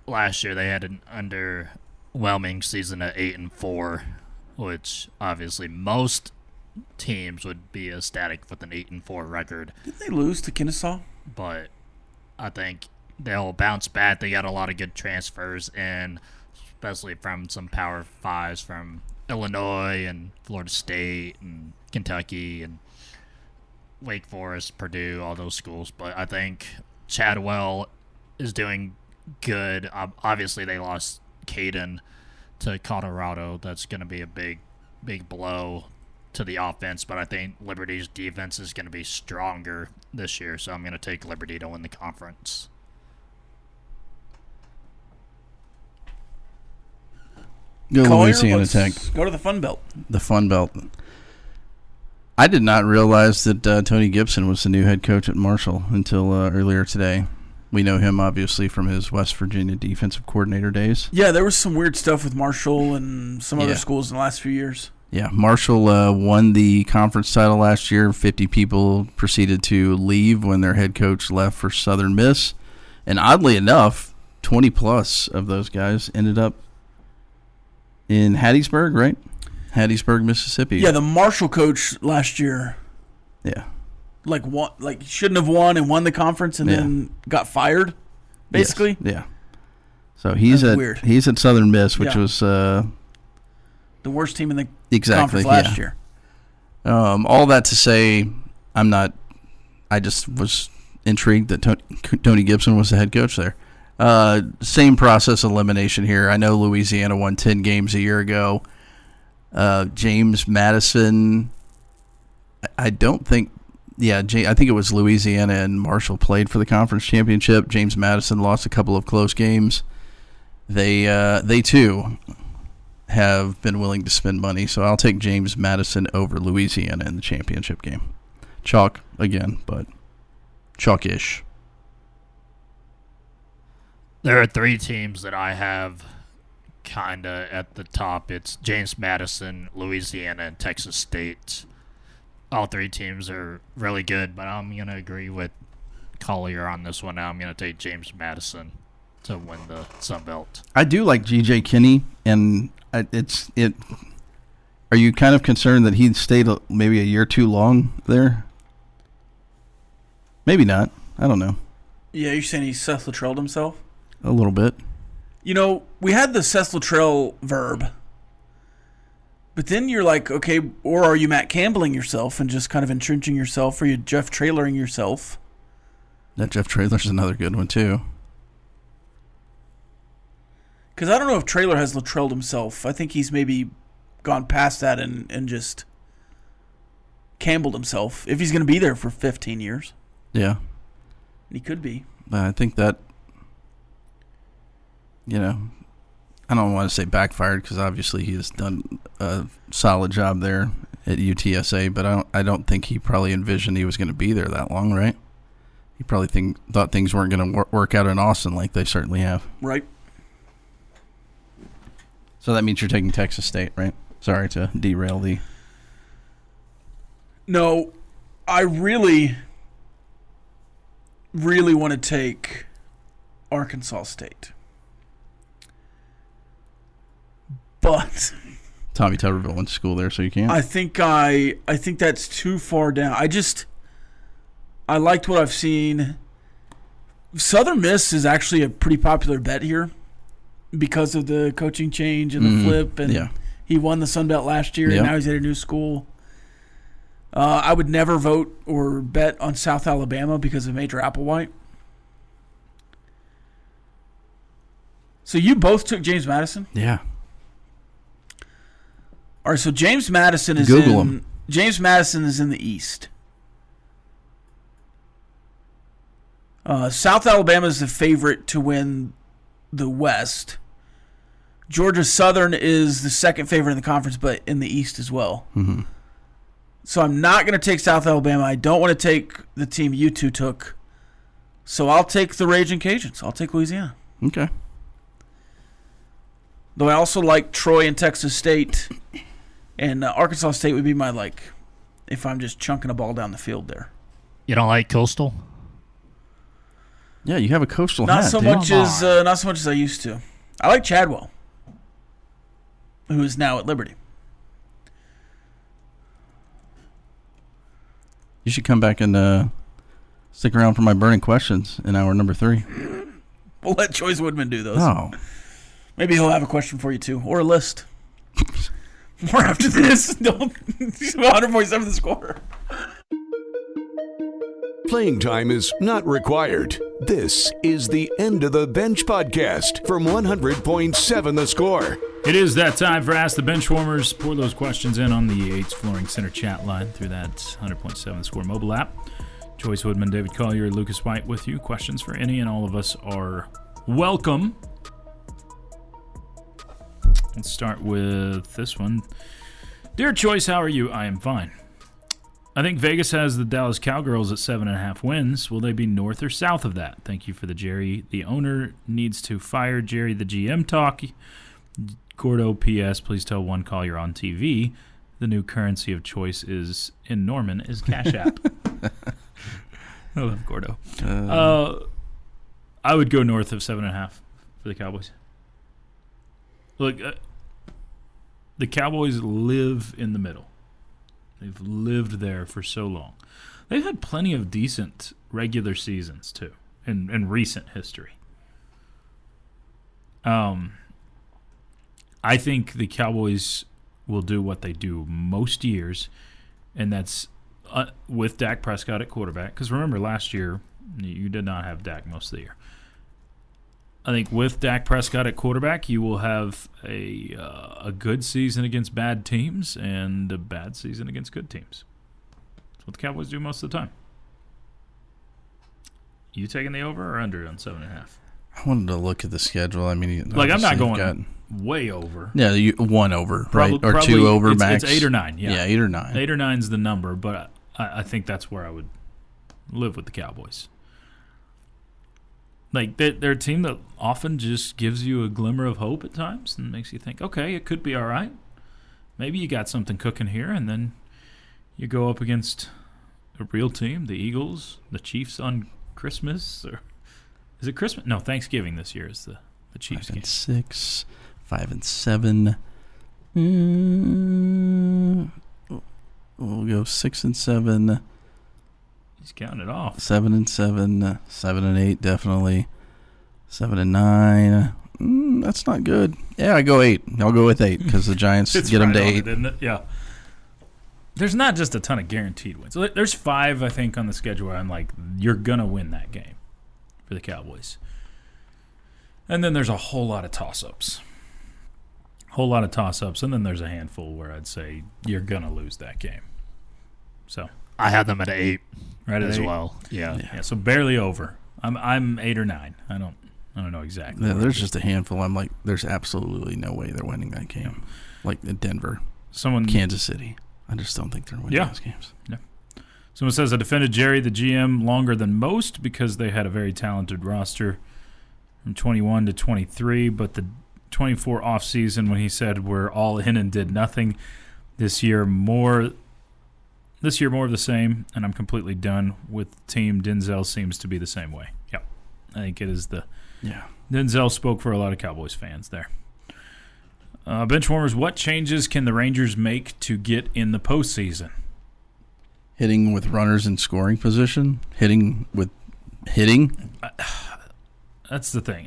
S5: last year they had an underwhelming season at 8-4, which obviously most teams would be ecstatic with an 8-4 record.
S3: Didn't they lose to Kennesaw?
S5: But I think they'll bounce back. They got a lot of good transfers in, especially from some Power Fives from Illinois and Florida State and Kentucky and Wake Forest, Purdue, all those schools. But I think Chadwell is doing good. Obviously, they lost Caden to Colorado. That's going to be a big blow to the offense. But I think Liberty's defense is going to be stronger this year. So I'm going to take Liberty to win the conference.
S6: Go
S3: Collier,
S6: Louisiana Tech.
S3: Go to the Fun Belt.
S6: The Fun Belt. I did not realize that Tony Gibson was the new head coach at Marshall until earlier today. We know him, obviously, from his West Virginia defensive coordinator days.
S3: Yeah, there was some weird stuff with Marshall and some other schools in the last few years.
S6: Yeah, Marshall won the conference title last year. 50 people proceeded to leave when their head coach left for Southern Miss. And oddly enough, 20-plus of those guys ended up in Hattiesburg, right? Hattiesburg, Mississippi.
S3: Yeah, the Marshall coach last year.
S6: Yeah.
S3: like shouldn't have won and won the conference and then got fired, basically.
S6: Yes. Yeah. So he's at Southern Miss, which was
S3: the worst team in the
S6: exactly
S3: conference last year.
S6: All that to say, I just was intrigued that Tony Gibson was the head coach there. Same process elimination here. I know Louisiana won 10 games a year ago. James Madison, I think it was Louisiana and Marshall played for the conference championship. James Madison lost a couple of close games. They too have been willing to spend money, so I'll take James Madison over Louisiana in the championship game. Chalk again, but chalkish.
S5: There are 3 teams that I have kind of at the top. It's James Madison, Louisiana, and Texas State. All 3 teams are really good, but I'm going to agree with Collier on this one. Now I'm going to take James Madison to win the Sun Belt.
S6: I do like G.J. Kinney, and are you kind of concerned that he stayed maybe a year too long there? Maybe not. I don't know.
S3: Yeah, you're saying he Seth Luttrelled himself?
S6: A little bit.
S3: You know, we had the Seth Luttrell verb, but then you're like, okay, or are you Matt Campbelling yourself and just kind of entrenching yourself, or are you Jeff Traylering yourself?
S6: That Jeff Traylor's another good one, too.
S3: Because I don't know if Traylor has Luttrelled himself. I think he's maybe gone past that and just Campbelled himself, if he's going to be there for 15 years.
S6: Yeah.
S3: He could be.
S6: But I think that, I don't want to say backfired because obviously he has done a solid job there at UTSA, but I don't think he probably envisioned he was going to be there that long, right? He probably thought things weren't going to work out in Austin like they certainly have.
S3: Right.
S6: So that means you're taking Texas State, right? Sorry to derail the...
S3: No, I really, really want to take Arkansas State. But
S6: Tommy Tuberville went to school there, so you can't.
S3: I think that's too far down. I liked what I've seen. Southern Miss is actually a pretty popular bet here because of the coaching change and the flip, and he won the Sun Belt last year, and now he's at a new school. I would never vote or bet on South Alabama because of Major Applewhite. So you both took James Madison?
S6: Yeah.
S3: All right, so James Madison is James Madison is in the East. South Alabama is the favorite to win the West. Georgia Southern is the second favorite in the conference, but in the East as well.
S6: Mm-hmm.
S3: So I'm not going to take South Alabama. I don't want to take the team you two took. So I'll take the Raging Cajuns. I'll take Louisiana.
S6: Okay.
S3: Though I also like Troy and Texas State. And Arkansas State would be my, if I'm just chunking a ball down the field there.
S5: You don't like Coastal?
S6: Yeah, you have a Coastal
S3: not
S6: hat,
S3: so
S6: dude.
S3: much as I used to. I like Chadwell, who is now at Liberty.
S6: You should come back and stick around for my burning questions in hour number 3.
S3: We'll let Chois Woodman do those.
S6: Oh.
S3: Maybe he'll have a question for you, too, or a list. More after this. 100.7 The Score.
S1: Playing time is not required. This is the End of the Bench podcast from 100.7 The Score.
S4: It is that time for Ask the Benchwarmers. Pour those questions in on the 8th Flooring Center chat line through that 100.7 The Score mobile app. Chois Woodman, David Collier, Lucas White with you. Questions for any and all of us are welcome. Let's start with this one. Dear Choice, how are you? I am fine. I think Vegas has the Dallas Cowgirls at 7.5 wins. Will they be north or south of that? Thank you for the Jerry. The owner needs to fire Jerry the GM talk. Gordo P.S. Please tell one Collier on TV. The new currency of choice is in Norman is Cash App. I love Gordo. I would go north of 7.5 for the Cowboys. Look, the Cowboys live in the middle. They've lived there for so long. They've had plenty of decent regular seasons, too, in recent history. I think the Cowboys will do what they do most years, and that's with Dak Prescott at quarterback. Because remember, last year, you did not have Dak most of the year. I think with Dak Prescott at quarterback, you will have a good season against bad teams and a bad season against good teams. That's what the Cowboys do most of the time. You taking the over or under on 7.5?
S6: I wanted to look at the schedule. I mean,
S4: like I'm not going way over.
S6: Yeah, one over, right? Or
S4: Probably
S6: 2 over max.
S4: It's 8 or 9. Yeah,
S6: 8 or 9.
S4: 8 or 9 is the number, but I think that's where I would live with the Cowboys. Like, they're a team that often just gives you a glimmer of hope at times and makes you think, okay, it could be all right. Maybe you got something cooking here, and then you go up against a real team, the Eagles, the Chiefs on Christmas. Or is it Christmas? No, Thanksgiving this year is the Chiefs
S6: 5
S4: game.
S6: 6, 5 7. We'll go 6 and 7.
S4: He's counting it off.
S6: 7 and 7, 7 and 8, definitely. 7 and 9. That's not good. Yeah, I go 8. I'll go with 8 because the Giants get them to 8.
S4: Isn't it? Yeah. There's not just a ton of guaranteed wins. There's 5, I think, on the schedule where I'm like, you're gonna win that game for the Cowboys. And then there's a whole lot of toss-ups. And then there's a handful where I'd say you're gonna lose that game. So
S5: I had them at 8
S4: right
S5: as
S4: 8?
S5: well. Yeah.
S4: So barely over. I'm 8 or 9. I don't know exactly.
S6: Yeah, there's just a handful. I'm like, there's absolutely no way they're winning that game. Like Denver, Kansas City. I just don't think they're winning those games.
S4: Yeah. Someone says I defended Jerry, the GM, longer than most because they had a very talented roster from 21 to 23, but the 24 offseason when he said we're all in and did nothing. This year more of the same, and I'm completely done with the team. Denzel seems to be the same way. Yep. I think it is Denzel spoke for a lot of Cowboys fans there. Benchwarmers, what changes can the Rangers make to get in the postseason?
S6: Hitting with runners in scoring position. Hitting.
S4: That's the thing.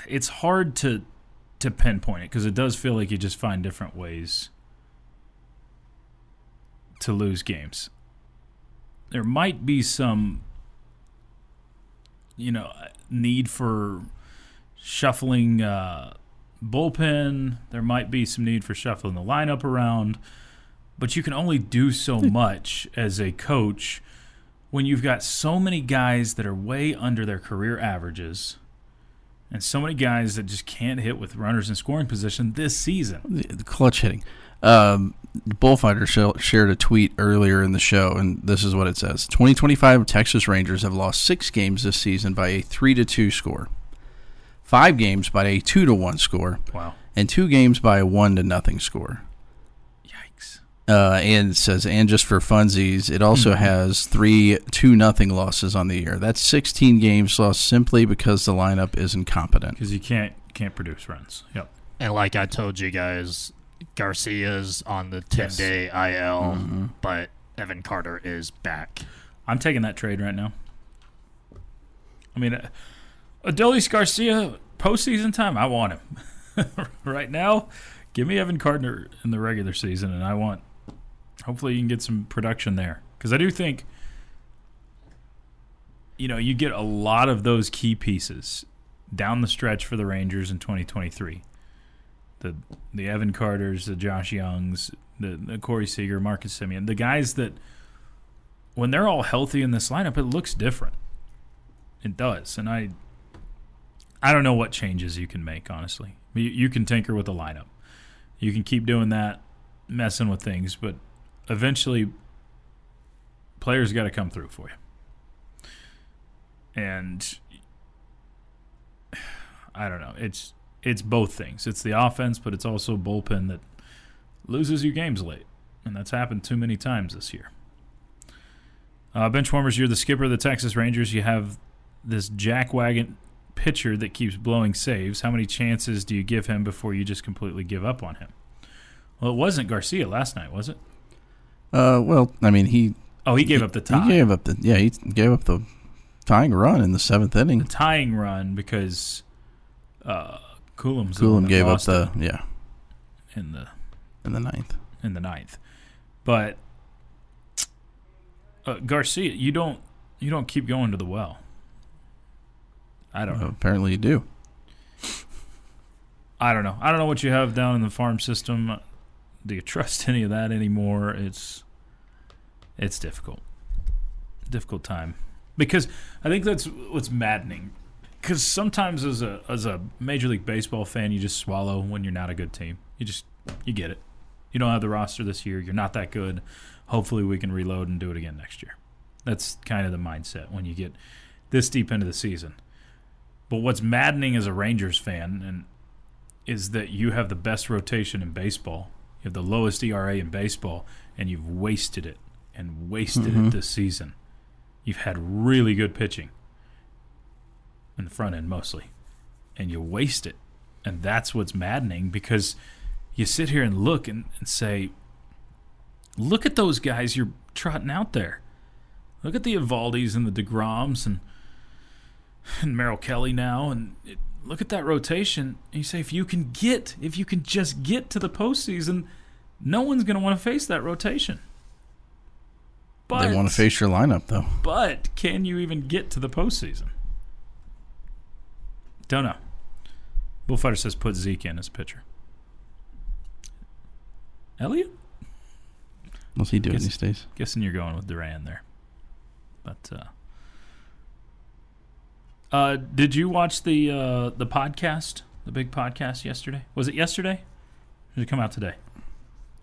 S4: It's hard to pinpoint it because it does feel like you just find different ways to lose games. There might be some, need for shuffling bullpen. There might be some need for shuffling the lineup around. But you can only do so much as a coach when you've got so many guys that are way under their career averages and so many guys that just can't hit with runners in scoring position this season.
S6: The clutch hitting. Bullfighter shared a tweet earlier in the show, and this is what it says. 2025 Texas Rangers have lost 6 games this season by a 3-2 score. 5 games by a 2-1 score.
S4: Wow.
S6: And 2 games by a 1-0 score.
S4: Yikes.
S6: And it says, and just for funsies, it also has 3 2-0 losses on the year. That's 16 games lost simply because the lineup is incompetent.
S4: Because you can't produce runs. Yep.
S5: And like I told you guys, Garcia's on the 10-day IL, but Evan Carter is back.
S4: I'm taking that trade right now. I mean, Adolis Garcia, postseason time, I want him. Right now, give me Evan Carter in the regular season, and I want, hopefully you can get some production there. Because I do think, you get a lot of those key pieces down the stretch for the Rangers in 2023. The Evan Carters, the Josh Youngs, the Corey Seager, Marcus Semien, the guys that, when they're all healthy in this lineup, it looks different. It does. And I don't know what changes you can make, honestly. You can tinker with the lineup. You can keep doing that, messing with things, but eventually players got to come through for you. And I don't know. It's both things. It's the offense, but it's also bullpen that loses you games late. And that's happened too many times this year. Benchwarmers, you're the skipper of the Texas Rangers. You have this jackwagon pitcher that keeps blowing saves. How many chances do you give him before you just completely give up on him? Well, it wasn't Garcia last night, was it?
S6: Well, I mean, he
S4: gave up the tie.
S6: He gave up the tying run in the 7th inning.
S4: The tying run because Coulomb
S6: gave up
S4: lost
S6: the
S4: in the
S6: 9th.
S4: In the 9th, but Garcia, you don't keep going to the well. I don't know.
S6: Apparently, you do.
S4: I don't know. I don't know what you have down in the farm system. Do you trust any of that anymore? It's difficult. Difficult time. Because I think that's what's maddening. Because sometimes as a Major League Baseball fan, you just swallow when you're not a good team. You get it. You don't have the roster this year. You're not that good. Hopefully we can reload and do it again next year. That's kind of the mindset when you get this deep into the season. But what's maddening as a Rangers fan is that you have the best rotation in baseball. You have the lowest ERA in baseball, and you've wasted it it this season. You've had really good pitching in the front end mostly, and you waste it. And that's what's maddening because you sit here and look and say, look at those guys you're trotting out there. Look at the Evaldis and the DeGroms and Merrill Kelly now, and look at that rotation. And you say, if you can just get to the postseason, no one's going to want to face that rotation. But
S6: they want to face your lineup, though.
S4: But can you even get to the postseason? Don't know. Bullfighter says put Zeke in as a pitcher. Elliot?
S6: What's he doing these days?
S4: Guessing you're going with Duran there. But did you watch the podcast, the big podcast yesterday? Was it yesterday? Or did it come out today?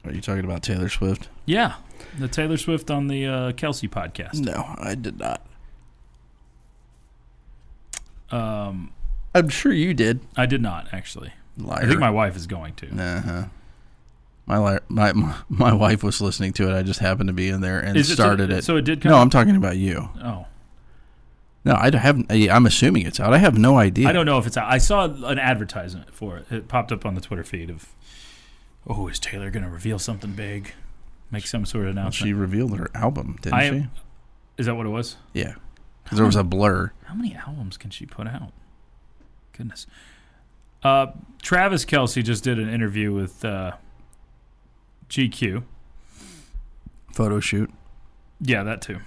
S6: Are you talking about Taylor Swift?
S4: Yeah, the Taylor Swift on the Kelsey podcast.
S6: No, I did not. I'm sure you did.
S4: I did not, actually.
S6: Liar.
S4: I think my wife is going to.
S6: Uh-huh. My wife was listening to it. I just happened to be in there and started it.
S4: So it did come
S6: No,
S4: out?
S6: I'm talking about you.
S4: Oh.
S6: No, I'm assuming it's out. I have no idea.
S4: I don't know if it's out. I saw an advertisement for it. It popped up on the Twitter feed of, is Taylor going to reveal something big? Make some sort of announcement.
S6: She revealed her album, didn't she?
S4: Is that what it was?
S6: Yeah. Because there was a blur.
S4: How many albums can she put out? Goodness. Travis Kelce just did an interview with GQ.
S6: Photo shoot.
S4: Yeah, that too.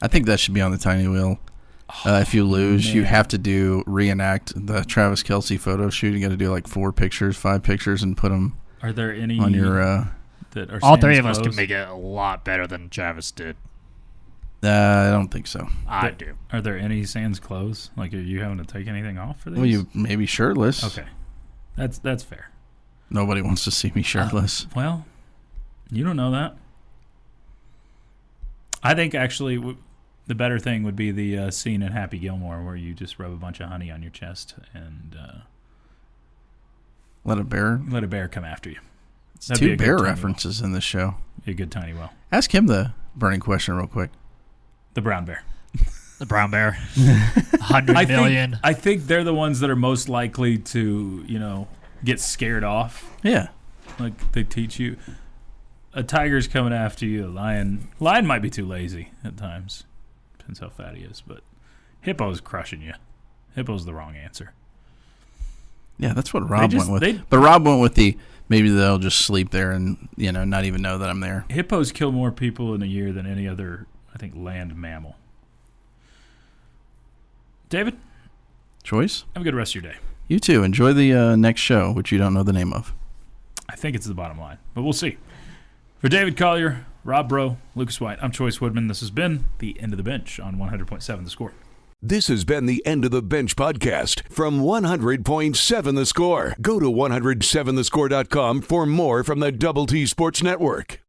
S6: I think that should be on the tiny wheel. If you lose, you have to reenact the Travis Kelce photo shoot. You got to do like 5 pictures, and put them.
S4: Are there any
S6: on your?
S4: That are
S5: all three of us
S4: clothes?
S5: can make it a lot better than Travis did.
S6: I don't think so.
S5: I do.
S4: Are there any sans clothes? Like, are you having to take anything off for these?
S6: Well, you maybe shirtless.
S4: Okay, that's fair.
S6: Nobody wants to see me shirtless.
S4: Well, you don't know that. I think actually the better thing would be the scene in Happy Gilmore where you just rub a bunch of honey on your chest and
S6: let a bear
S4: come after you.
S6: That'd 2 bear references in this show.
S4: Be a good tiny well.
S6: Ask him the burning question real quick.
S4: The brown bear.
S5: The brown bear. 100 million.
S4: I think they're the ones that are most likely to, get scared off.
S6: Yeah.
S4: Like they teach you. A tiger's coming after you. A lion might be too lazy at times. Depends how fat he is. But hippo's crushing you. Hippo's the wrong answer.
S6: Yeah, that's what Rob went with. But Rob went with maybe they'll just sleep there and, not even know that I'm there.
S4: Hippos kill more people in a year than any other, I think, land mammal. David?
S6: Choice?
S4: Have a good rest of your day.
S6: You too. Enjoy the next show, which you don't know the name of.
S4: I think it's the bottom line, but we'll see. For David Collier, Rob Breaux, Lucas White, I'm Chois Woodman. This has been The End of the Bench on 100.7 The Score.
S1: This has been the End of the Bench podcast from 100.7 The Score. Go to 107thescore.com for more from the Double T Sports Network.